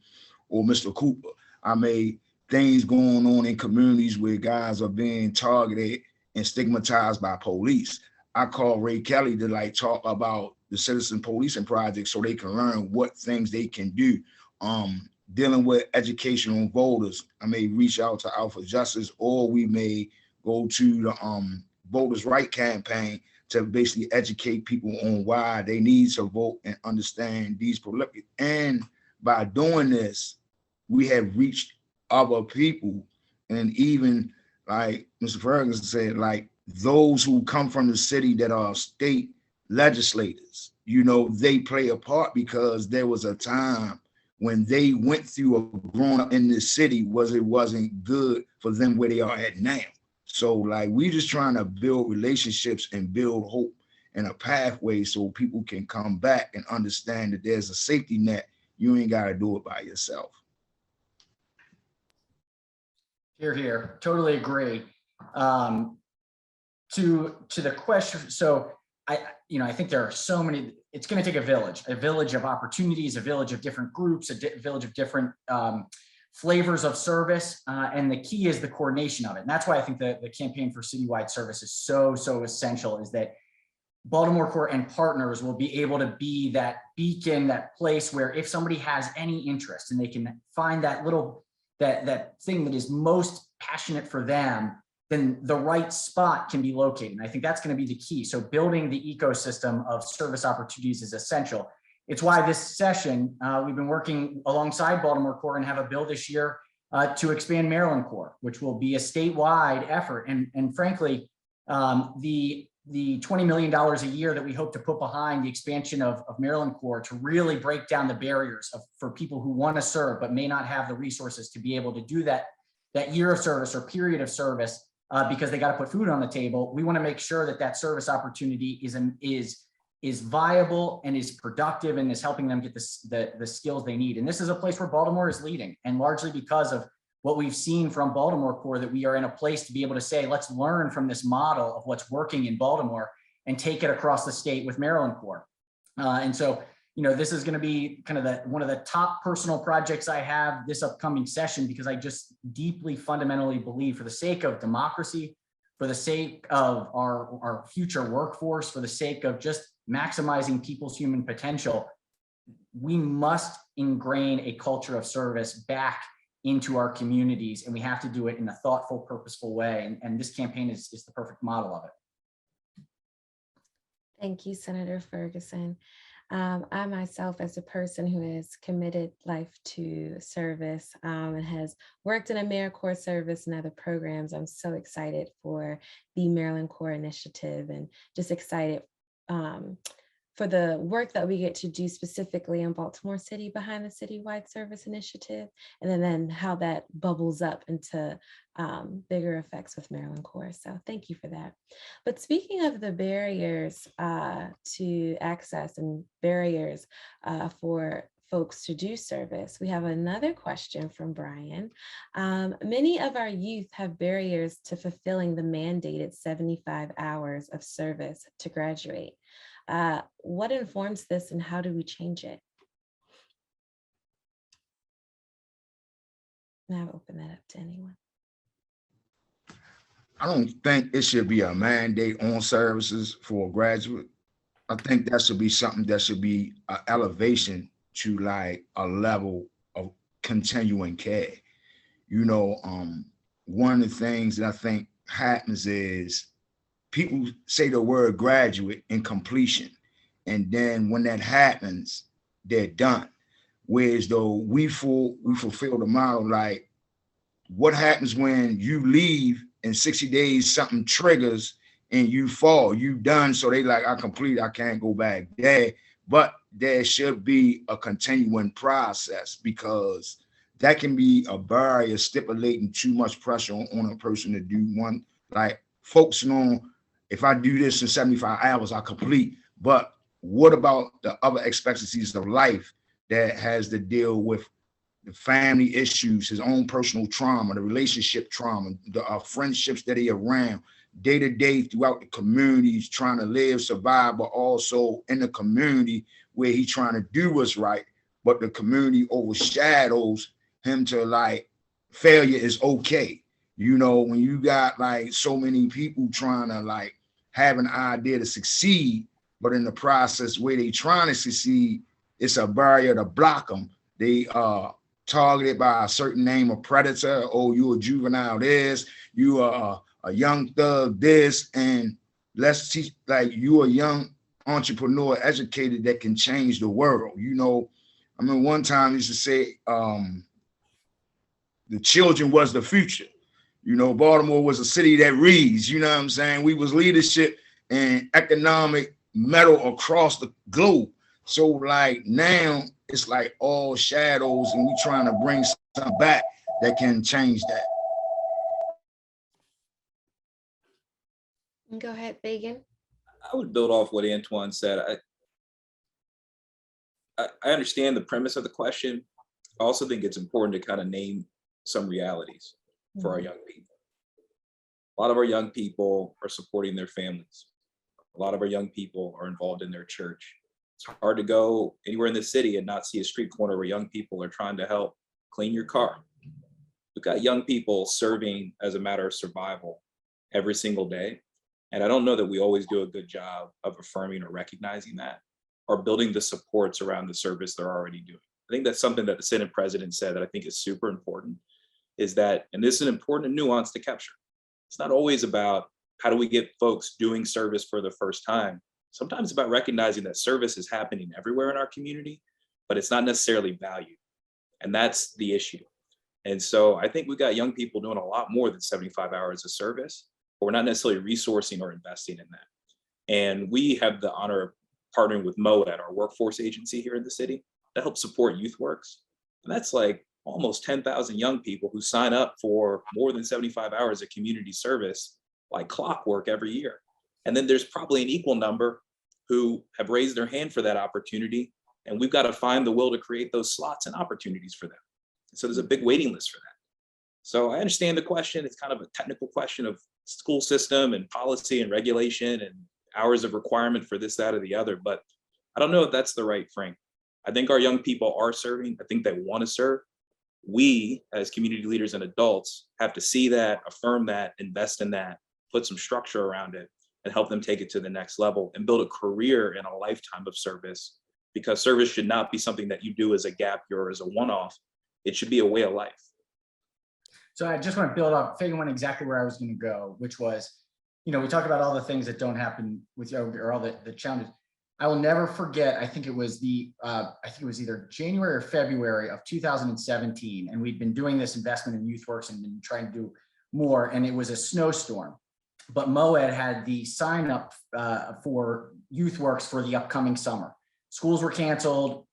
or Mr. Cooper. I may things going on in communities where guys are being targeted and stigmatized by police. I call Ray Kelly to talk about the Citizen Policing Project so they can learn what things they can do. Dealing with education on voters, I may reach out to Alpha Justice, or we may go to the Voters' Right campaign to basically educate people on why they need to vote and understand these political. And by doing this, we have reached other people, and even like Mr. Ferguson said, those who come from the city that are state legislators, they play a part, because there was a time when they went through or growing up in this city it wasn't good for them where they are at now. So we just trying to build relationships and build hope and a pathway so people can come back and understand that there's a safety net. You ain't got to do it by yourself. Hear, hear. Totally agree. To the question, so I think there are so many. It's going to take a village of opportunities, a village of different groups, a village of different flavors of service, and the key is the coordination of it. And that's why I think the campaign for citywide service is so essential, is that Baltimore Corps and partners will be able to be that beacon, that place where if somebody has any interest and they can find that thing that is most passionate for them, then the right spot can be located. And I think that's going to be the key. So building the ecosystem of service opportunities is essential. It's why this session, we've been working alongside Baltimore Corps and have a bill this year to expand Maryland Corps, which will be a statewide effort. And frankly, the $20 million a year that we hope to put behind the expansion of Maryland Corps to really break down the barriers for people who want to serve but may not have the resources to be able to do that year of service or period of service because they got to put food on the table. We want to make sure that service opportunity is viable and is productive and is helping them get the skills they need. And this is a place where Baltimore is leading, and largely because of what we've seen from Baltimore Corps, that we are in a place to be able to say, let's learn from this model of what's working in Baltimore and take it across the state with Maryland Corps. And so, this is going to be kind of one of the top personal projects I have this upcoming session, because I just deeply fundamentally believe, for the sake of democracy, for the sake of our future workforce, for the sake of just maximizing people's human potential, we must ingrain a culture of service back into our communities, and we have to do it in a thoughtful, purposeful way. And this campaign is the perfect model of it. Thank you, Senator Ferguson. I myself, as a person who has committed life to service and has worked in AmeriCorps service and other programs, I'm so excited for the Maryland Corps initiative, and just excited for the work that we get to do specifically in Baltimore City behind the Citywide Service initiative, and then how that bubbles up into bigger effects with Maryland Corps. So thank you for that. But speaking of the barriers to access and barriers for folks to do service, we have another question from Brian. Many of our youth have barriers to fulfilling the mandated 75 hours of service to graduate. What informs this and how do we change it? And I'll open that up to anyone. I don't think it should be a mandate on services for a graduate. I think that should be something that should be an elevation to like a level of continuing care. You know, one of the things that I think happens is people say the word graduate and completion. And then when that happens, they're done. Whereas though we fulfill the model, like what happens when you leave in 60 days, something triggers and you fall, you done. So they like, I complete, I can't go back there. But there should be a continuing process, because that can be a barrier stipulating too much pressure on a person to do one, like focusing on, if I do this in 75 hours, I complete. But what about the other expectancies of life that has to deal with the family issues, his own personal trauma, the relationship trauma, the friendships that he around, day to day throughout the communities, trying to live, survive, but also in the community where he's trying to do what's right, but the community overshadows him to like, failure is okay. You know, when you got like so many people trying to like have an idea to succeed, but in the process where they trying to succeed, it's a barrier to block them. They are targeted by a certain name of predator. Oh, you a juvenile this, you are a young thug this, and let's teach, like you a young entrepreneur, educated that can change the world. You know, I mean, one time I used to say, the children was the future. You know, Baltimore was a city that reads, you know what I'm saying? We was leadership and economic metal across the globe. So like now it's like all shadows, and we trying to bring something back that can change that. Go ahead, Fagan. I would build off what Antoine said. I understand the premise of the question. I also think it's important to kind of name some realities for our young people. A lot of our young people are supporting their families. A lot of our young people are involved in their church. It's hard to go anywhere in the city and not see a street corner where young people are trying to help clean your car. We've got young people serving as a matter of survival every single day. And I don't know that we always do a good job of affirming or recognizing that, or building the supports around the service they're already doing. I think that's something that the Senate president said that I think is super important, is that, and this is an important nuance to capture, it's not always about how do we get folks doing service for the first time. Sometimes it's about recognizing that service is happening everywhere in our community, but it's not necessarily valued. And that's the issue. And so I think we've got young people doing a lot more than 75 hours of service, but we're not necessarily resourcing or investing in that. And we have the honor of partnering with MOED, our workforce agency here in the city, to help support YouthWorks. And that's like almost 10,000 young people who sign up for more than 75 hours of community service, like clockwork every year. And then there's probably an equal number who have raised their hand for that opportunity. And we've got to find the will to create those slots and opportunities for them. So there's a big waiting list for that. So I understand the question. It's kind of a technical question of school system and policy and regulation and hours of requirement for this, that, or the other. But I don't know if that's the right frame. I think our young people are serving. I think they want to serve. We, as community leaders and adults, have to see that, affirm that, invest in that, put some structure around it, and help them take it to the next level and build a career and a lifetime of service. Because service should not be something that you do as a gap year or as a one-off. It should be a way of life. So I just want to build up, Fagan went exactly where I was going to go, which was, you know, we talk about all the things that don't happen with you, or all the challenges. I will never forget, I think it was either January or February of 2017. And we'd been doing this investment in YouthWorks and been trying to do more. And it was a snowstorm. but MOED had the sign up for Youth Works for the upcoming summer. Schools were canceled.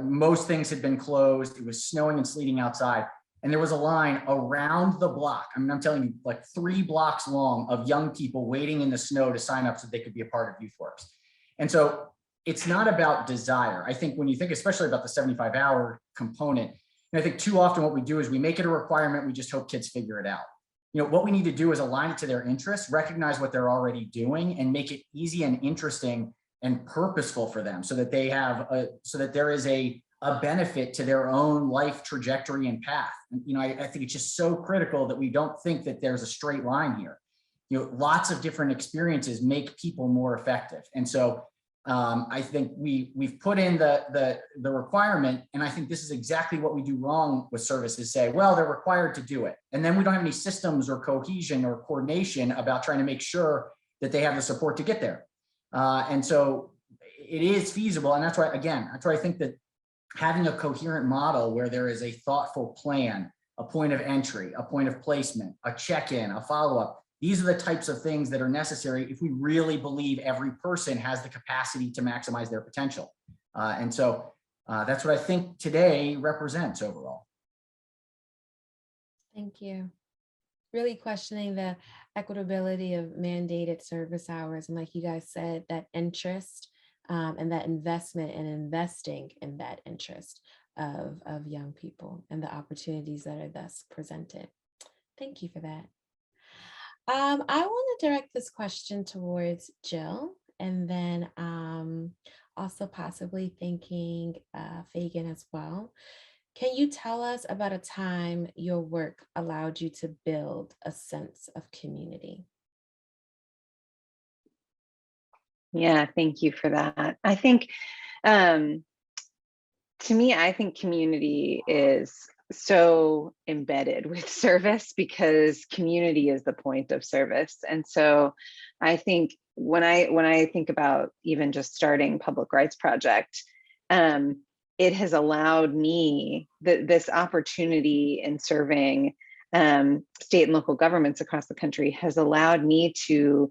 Most things had been closed. It was snowing and sleeting outside. And there was a line around the block. I mean, I'm telling you, like 3 blocks long of young people waiting in the snow to sign up so they could be a part of Youth Works. And so it's not about desire. I think when you think, especially about the 75-hour component, and I think too often what we do is we make it a requirement. We just hope kids figure it out. What we need to do is align it to their interests, recognize what they're already doing, and make it easy and interesting and purposeful for them, so that they have so that there is a benefit to their own life trajectory and path. And, I think it's just so critical that we don't think that there's a straight line here. Lots of different experiences make people more effective. And so I think we've put in the requirement, and I think this is exactly what we do wrong with services. Say, well, they're required to do it, and then we don't have any systems or cohesion or coordination about trying to make sure that they have the support to get there. And so it is feasible, and that's why, again, I think that having a coherent model where there is a thoughtful plan, a point of entry, a point of placement, a check-in, a follow-up. These are the types of things that are necessary if we really believe every person has the capacity to maximize their potential. And so that's what I think today represents overall. Thank you. Really questioning the equitability of mandated service hours. And like you guys said, that interest and that investment and investing in that interest of young people and the opportunities that are thus presented. Thank you for that. I want to direct this question towards Jill, and then also possibly thinking Fagan as well. Can you tell us about a time your work allowed you to build a sense of community? Yeah, thank you for that. I think, to me, I think community is so embedded with service, because community is the point of service. And so I think when I think about even just starting Public Rights Project, it has allowed me this opportunity in serving state and local governments across the country has allowed me to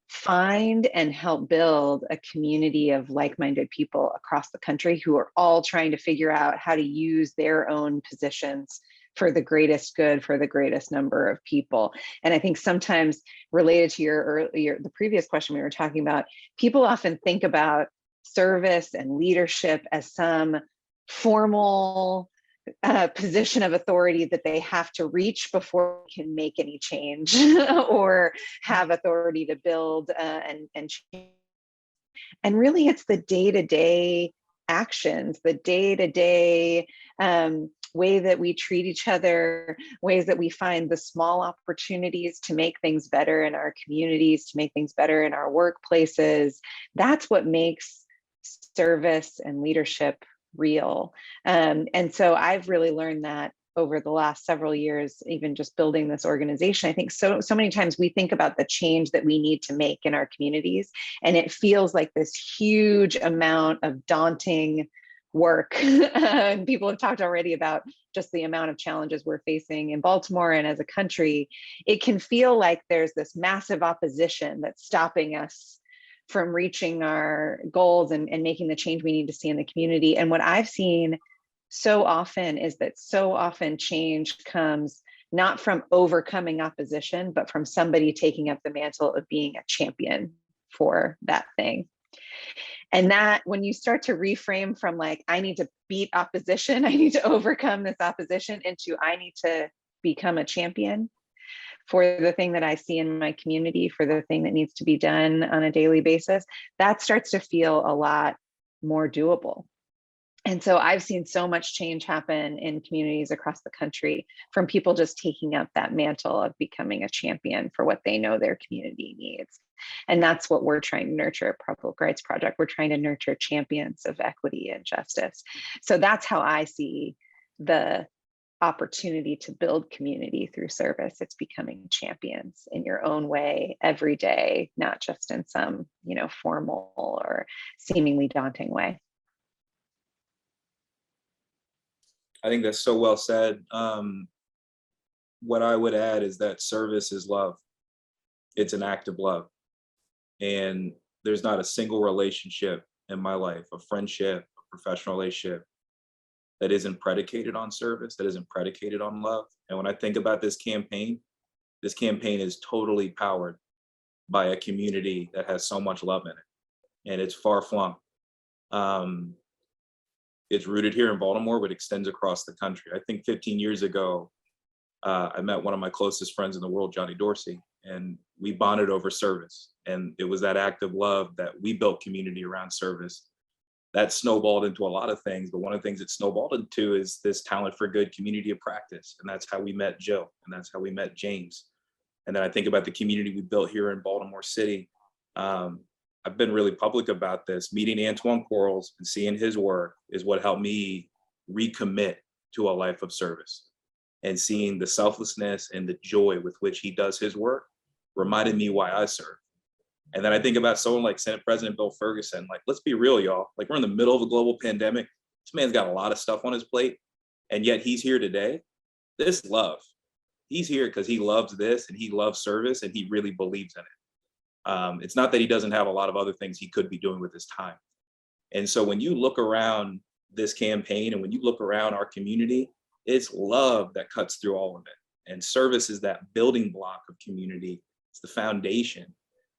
find and help build a community of like-minded people across the country who are all trying to figure out how to use their own positions for the greatest good for the greatest number of people. And I think sometimes, related to the previous question we were talking about, people often think about service and leadership as some formal position of authority that they have to reach before they can make any change or have authority to build and change. And really, it's the day-to-day actions, the day-to-day way that we treat each other, ways that we find the small opportunities to make things better in our communities, to make things better in our workplaces. That's what makes service and leadership real. And so I've really learned that over the last several years, even just building this organization. I think so many times we think about the change that we need to make in our communities, and it feels like this huge amount of daunting work. And people have talked already about just the amount of challenges we're facing in Baltimore and as a country. It can feel like there's this massive opposition that's stopping us from reaching our goals and making the change we need to see in the community. And what I've seen so often is that so often change comes not from overcoming opposition, but from somebody taking up the mantle of being a champion for that thing. And that when you start to reframe from like, I need to beat opposition, I need to overcome this opposition, into I need to become a champion for the thing that I see in my community, for the thing that needs to be done on a daily basis, that starts to feel a lot more doable. And so I've seen so much change happen in communities across the country from people just taking up that mantle of becoming a champion for what they know their community needs. And that's what we're trying to nurture at Public Rights Project. We're trying to nurture champions of equity and justice. So that's how I see the opportunity to build community through service. It's becoming champions in your own way every day, not just in some, formal or seemingly daunting way. I think that's so well said. What I would add is that service is love. It's an act of love. And there's not a single relationship in my life, a friendship, a professional relationship, that isn't predicated on service, that isn't predicated on love. And when I think about this campaign is totally powered by a community that has so much love in it, and it's far flung. It's rooted here in Baltimore, but extends across the country. I think 15 years ago, I met one of my closest friends in the world, Johnny Dorsey, and we bonded over service. And it was that act of love that we built community around service that snowballed into a lot of things. But one of the things it snowballed into is this talent for good community of practice. And that's how we met Jill, and that's how we met James. And then I think about the community we built here in Baltimore City. I've been really public about this. Meeting Antoine Quarles and seeing his work is what helped me recommit to a life of service. And seeing the selflessness and the joy with which he does his work reminded me why I serve. And then I think about someone like Senate President Bill Ferguson. Like, let's be real, y'all. Like, we're in the middle of a global pandemic. This man's got a lot of stuff on his plate, and yet he's here today. This love. He's here because he loves this and he loves service and he really believes in it. It's not that he doesn't have a lot of other things he could be doing with his time. And so when you look around this campaign and when you look around our community, it's love that cuts through all of it. And service is that building block of community. It's the foundation.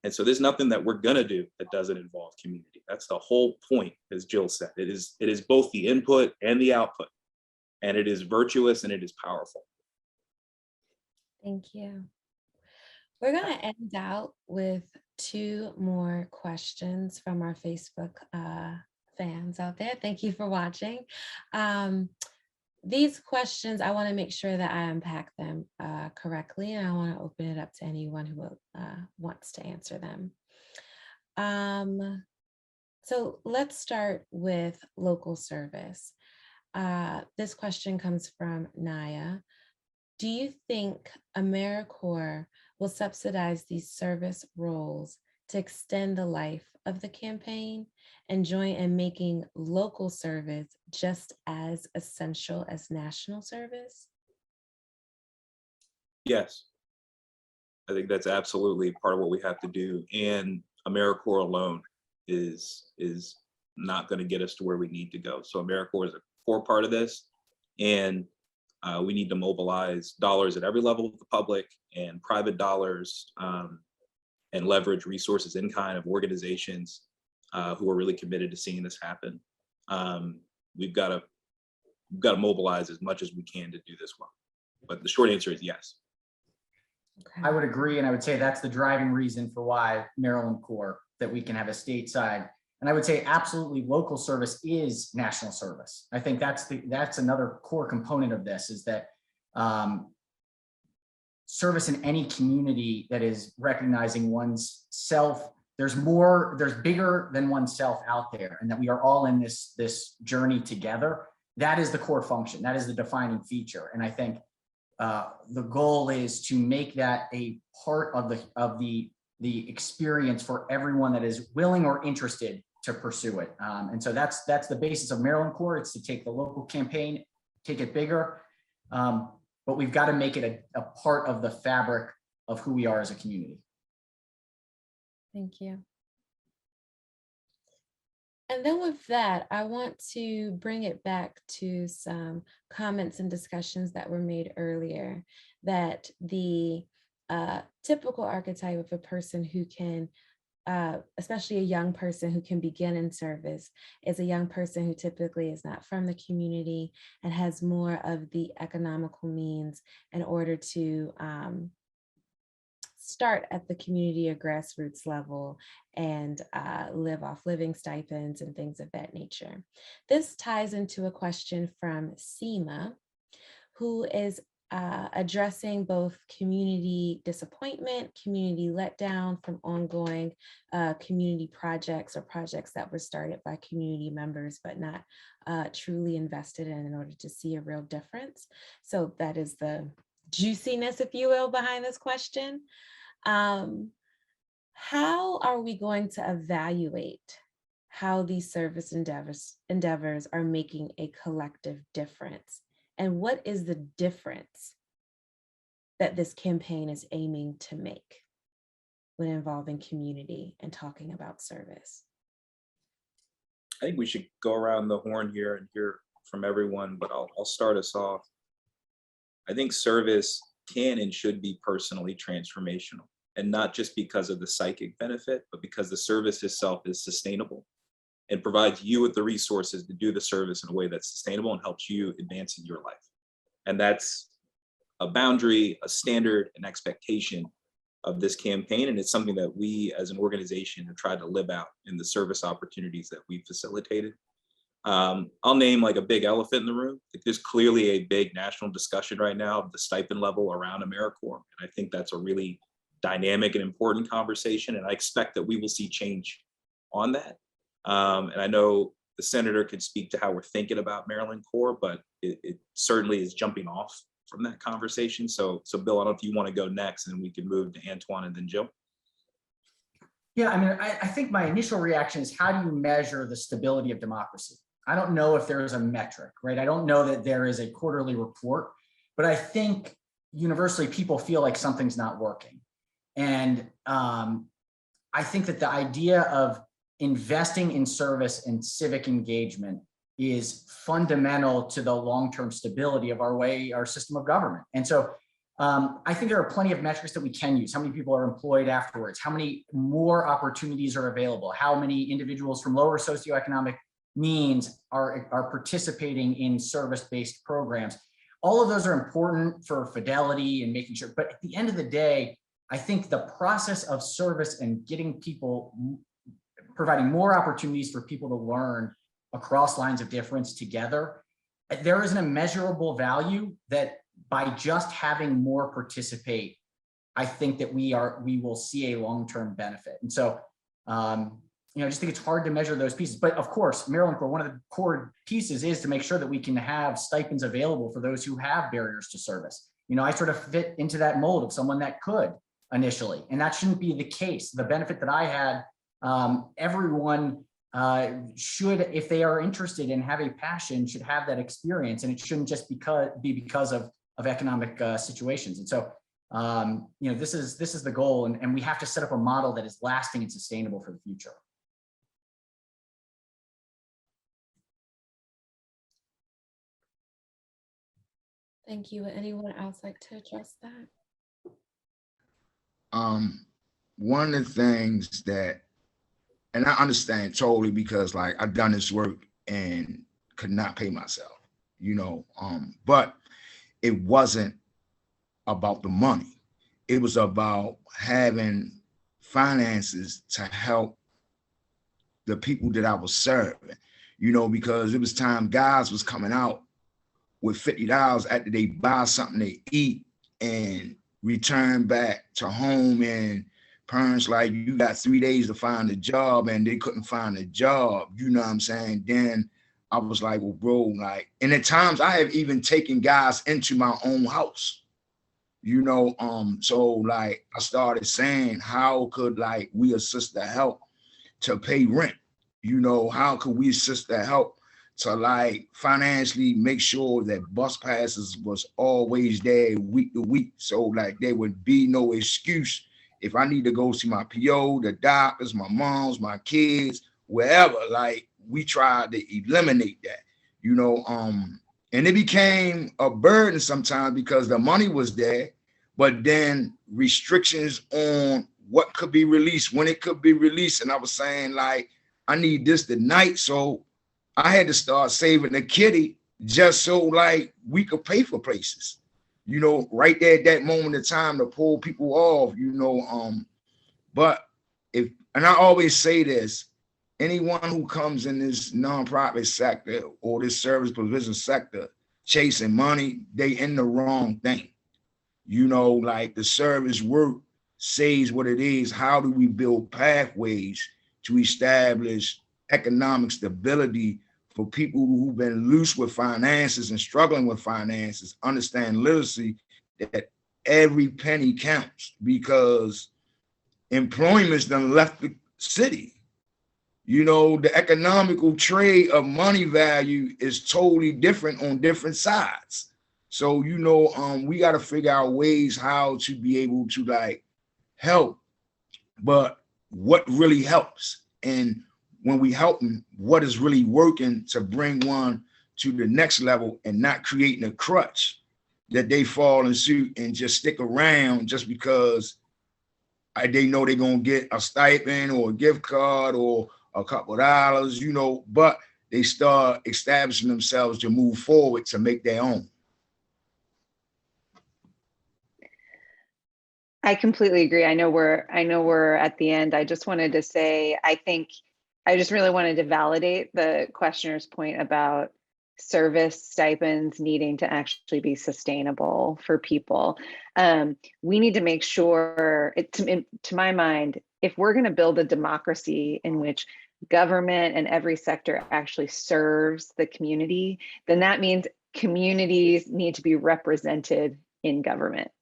And so there's nothing that we're gonna do that doesn't involve community. That's the whole point, as Jill said. It is both the input and the output, and it is virtuous and it is powerful. Thank you. We're going to end out with 2 more questions from our Facebook fans out there. Thank you for watching. These questions, I want to make sure that I unpack them correctly, and I want to open it up to anyone who wants to answer them. So let's start with local service. This question comes from Naya. Do you think AmeriCorps will subsidize these service roles to extend the life of the campaign and join in making local service just as essential as national service? Yes, I think that's absolutely part of what we have to do. And AmeriCorps alone is not going to get us to where we need to go. So AmeriCorps is a core part of this. And we need to mobilize dollars at every level of the public and private dollars, and leverage resources in kind of organizations who are really committed to seeing this happen. We've got to mobilize as much as we can to do this well. But the short answer is yes. I would agree, and I would say that's the driving reason for why Maryland Corps, that we can have a stateside. And I would say absolutely local service is national service. I think that's another core component of this, is that service in any community that is recognizing one's self. There's bigger than oneself out there, and that we are all in this journey together. That is the core function. That is the defining feature. And I think the goal is to make that a part of the experience for everyone that is willing or interested to pursue it. And so that's the basis of Maryland Corps. It's to take the local campaign, take it bigger, but we've got to make it a part of the fabric of who we are as a community. Thank you. And then with that, I want to bring it back to some comments and discussions that were made earlier, that the typical archetype of a person who can, especially a young person who can begin in service, is a young person who typically is not from the community and has more of the economical means in order to start at the community or grassroots level and live off living stipends and things of that nature. This ties into a question from Seema, who is addressing both community disappointment, community letdown from ongoing community projects or projects that were started by community members but not truly invested in order to see a real difference. So that is the juiciness, if you will, behind this question. How are we going to evaluate how these service endeavors are making a collective difference? And what is the difference that this campaign is aiming to make? when involving community and talking about service? I think we should go around the horn here and hear from everyone, but I'll start us off. I think service can and should be personally transformational, and not just because of the psychic benefit, but because the service itself is sustainable and provides you with the resources to do the service in a way that's sustainable and helps you advance in your life. And that's a boundary, a standard, an expectation of this campaign. And it's something that we as an organization have tried to live out in the service opportunities that we've facilitated. I'll name like a big elephant in the room. Like, there's clearly a big national discussion right now of the stipend level around AmeriCorps. And I think that's a really dynamic and important conversation. And I expect that we will see change on that. And I know the senator could speak to how we're thinking about Maryland Corps, but it certainly is jumping off from that conversation. So Bill, I don't know if you want to go next, and we can move to Antoine and then Jill. Yeah, I mean, I think my initial reaction is, how do you measure the stability of democracy? I don't know if there is a metric, right? I don't know that there is a quarterly report, but I think universally people feel like something's not working. And I think that the idea of investing in service and civic engagement is fundamental to the long-term stability of our system of government. And so I think there are plenty of metrics that we can use. How many people are employed afterwards? How many more opportunities are available? How many individuals from lower socioeconomic means are participating in service-based programs? All of those are important for fidelity and making sure. But at the end of the day, I think the process of service and getting people, providing more opportunities for people to learn across lines of difference together, there is an immeasurable value that by just having more participate, I think that we will see a long-term benefit. And so, I just think it's hard to measure those pieces. But of course, Maryland Corps, one of the core pieces is to make sure that we can have stipends available for those who have barriers to service. I sort of fit into that mold of someone that could initially, and that shouldn't be the case. The benefit that I had, everyone should, if they are interested and have a passion, should have that experience, and it shouldn't just be because of economic situations. And so, this is the goal, and we have to set up a model that is lasting and sustainable for the future. Thank you. Would anyone else like to address that? One of the things that, and I understand totally, because like I've done this work and could not pay myself, but it wasn't about the money. It was about having finances to help the people that I was serving, because it was time guys was coming out with $50 after they buy something to eat and return back to home, and parents like, you got 3 days to find a job, and they couldn't find a job, you know what I'm saying? Then I was like, well, bro, like, and at times I have even taken guys into my own house, so like I started saying, how could like we assist the help to pay rent? How could we assist the help to like financially make sure that bus passes was always there week to week? So like there would be no excuse if I need to go see my PO, the doctors, my moms, my kids, wherever. Like we tried to eliminate that, and it became a burden sometimes because the money was there, but then restrictions on what could be released, when it could be released. And I was saying like, I need this tonight. So I had to start saving the kitty just so like we could pay for places, right there at that moment of time to pull people off, but and I always say this, anyone who comes in this nonprofit sector or this service provision sector chasing money, they in the wrong thing. Like the service work says what it is. How do we build pathways to establish economic stability for people who've been loose with finances and struggling with finances, understand literacy, that every penny counts, because employment's done left the city. The economical trade of money value is totally different on different sides. So, we got to figure out ways how to be able to like help but what really helps. And when we help them, what is really working to bring one to the next level and not creating a crutch that they fall in suit and just stick around just because they know they're going to get a stipend or a gift card or a couple of dollars, you know, but they start establishing themselves to move forward to make their own. I completely agree. I know we're at the end. I just wanted to say, I just really wanted to validate the questioner's point about service stipends needing to actually be sustainable for people. We need to make sure, to my mind, if we're going to build a democracy in which government and every sector actually serves the community, then that means communities need to be represented in government.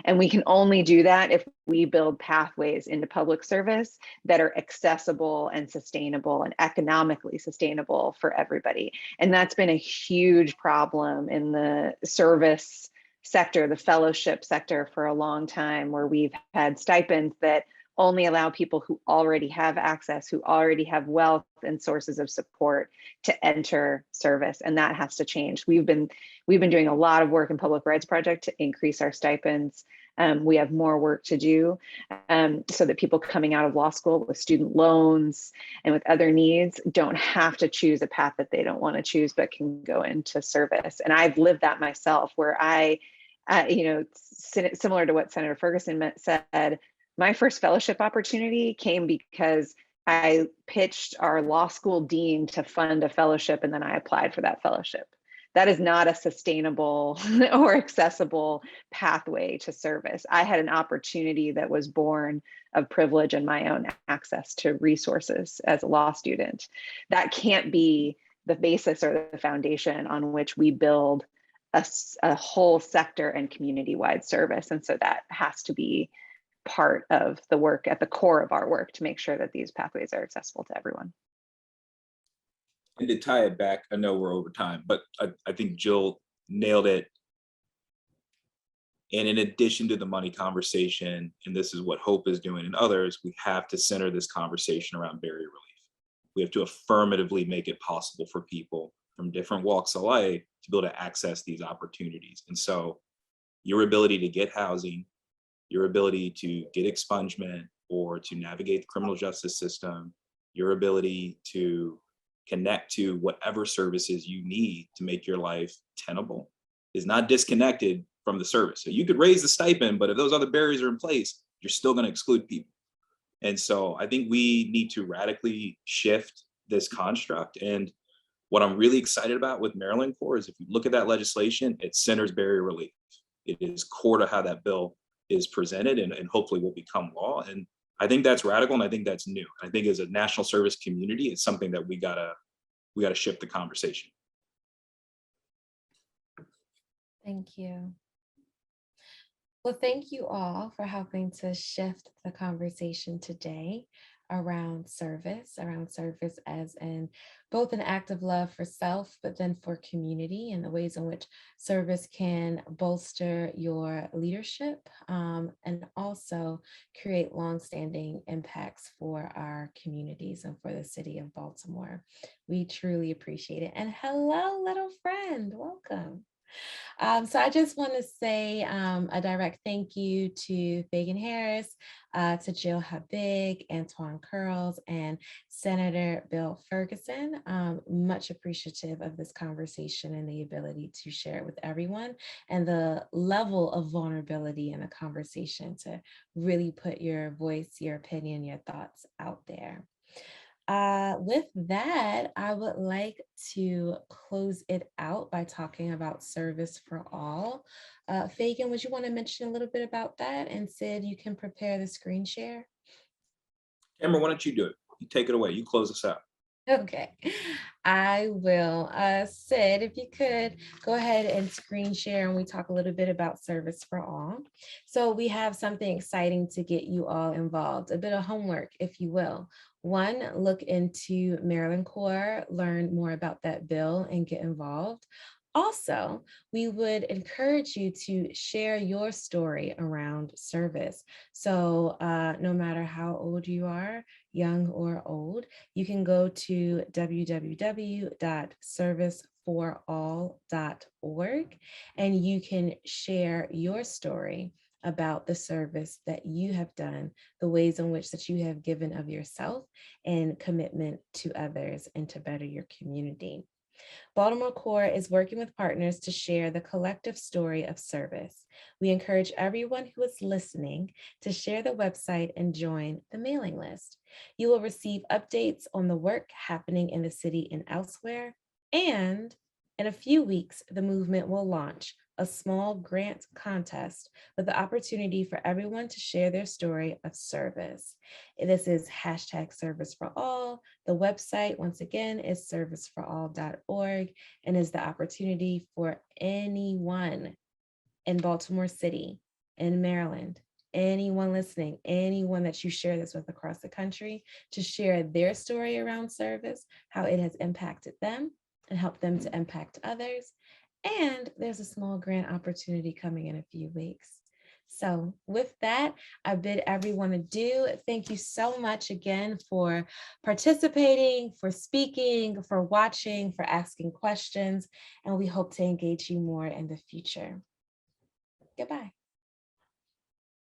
And we can only do that if we build pathways into public service that are accessible and sustainable and economically sustainable for everybody. And that's been a huge problem in the service sector, the fellowship sector, for a long time, where we've had stipends that only allow people who already have access, who already have wealth and sources of support to enter service. And that has to change. We've been doing a lot of work in Public Rights Project to increase our stipends. We have more work to do so that people coming out of law school with student loans and with other needs don't have to choose a path that they don't want to choose, but can go into service. And I've lived that myself, where similar to what Senator Ferguson said, my first fellowship opportunity came because I pitched our law school dean to fund a fellowship, and then I applied for that fellowship. That is not a sustainable or accessible pathway to service. I had an opportunity that was born of privilege and my own access to resources as a law student. That can't be the basis or the foundation on which we build a whole sector and community-wide service. And so that has to be part of the work, at the core of our work, to make sure that these pathways are accessible to everyone. And to tie it back, I know we're over time, but I think Jill nailed it. And in addition to the money conversation, and this is what Hope is doing and others, we have to center this conversation around barrier relief. We have to affirmatively make it possible for people from different walks of life to be able to access these opportunities. And so your ability to get housing, your ability to get expungement or to navigate the criminal justice system, your ability to connect to whatever services you need to make your life tenable is not disconnected from the service. So you could raise the stipend, but if those other barriers are in place, you're still going to exclude people. And so I think we need to radically shift this construct. And what I'm really excited about with Maryland Corps is if you look at that legislation, it centers barrier relief. It is core to how that bill is presented and hopefully will become law. And I think that's radical, and I think that's new. I think as a national service community, it's something that we gotta shift the conversation. Thank you. Well, thank you all for helping to shift the conversation today around service as in both an act of love for self, but then for community, and the ways in which service can bolster your leadership and also create longstanding impacts for our communities and for the city of Baltimore. We truly appreciate it. And hello, little friend, welcome. So I just want to say a direct thank you to Fagan Harris, to Jill Habig, Antoine Curls, and Senator Bill Ferguson. Much appreciative of this conversation and the ability to share it with everyone, and the level of vulnerability in the conversation to really put your voice, your opinion, your thoughts out there. With that, I would like to close it out by talking about service for all. Fagan, would you want to mention a little bit about that? And Sid, you can prepare the screen share. Amber, why don't you do it? You take it away. You close us out. Okay, I will. Sid, if you could go ahead and screen share and we talk a little bit about service for all. So we have something exciting to get you all involved, a bit of homework, if you will. One, look into Maryland Corps, learn more about that bill and get involved. Also, we would encourage you to share your story around service. So no matter how old you are, young or old, you can go to www.serviceforall.org and you can share your story about the service that you have done, the ways in which that you have given of yourself and commitment to others and to better your community. Baltimore Corps is working with partners to share the collective story of service. We encourage everyone who is listening to share the website and join the mailing list. You will receive updates on the work happening in the city and elsewhere. And in a few weeks, the movement will launch a small grant contest with the opportunity for everyone to share their story of service. This is #ServiceForAll. The website, once again, is serviceforall.org and is the opportunity for anyone in Baltimore City, in Maryland, anyone listening, anyone that you share this with across the country, to share their story around service, how it has impacted them and helped them to impact others. And there's a small grant opportunity coming in a few weeks. So with that, I bid everyone adieu. Thank you so much again for participating, for speaking, for watching, for asking questions, and we hope to engage you more in the future. Goodbye.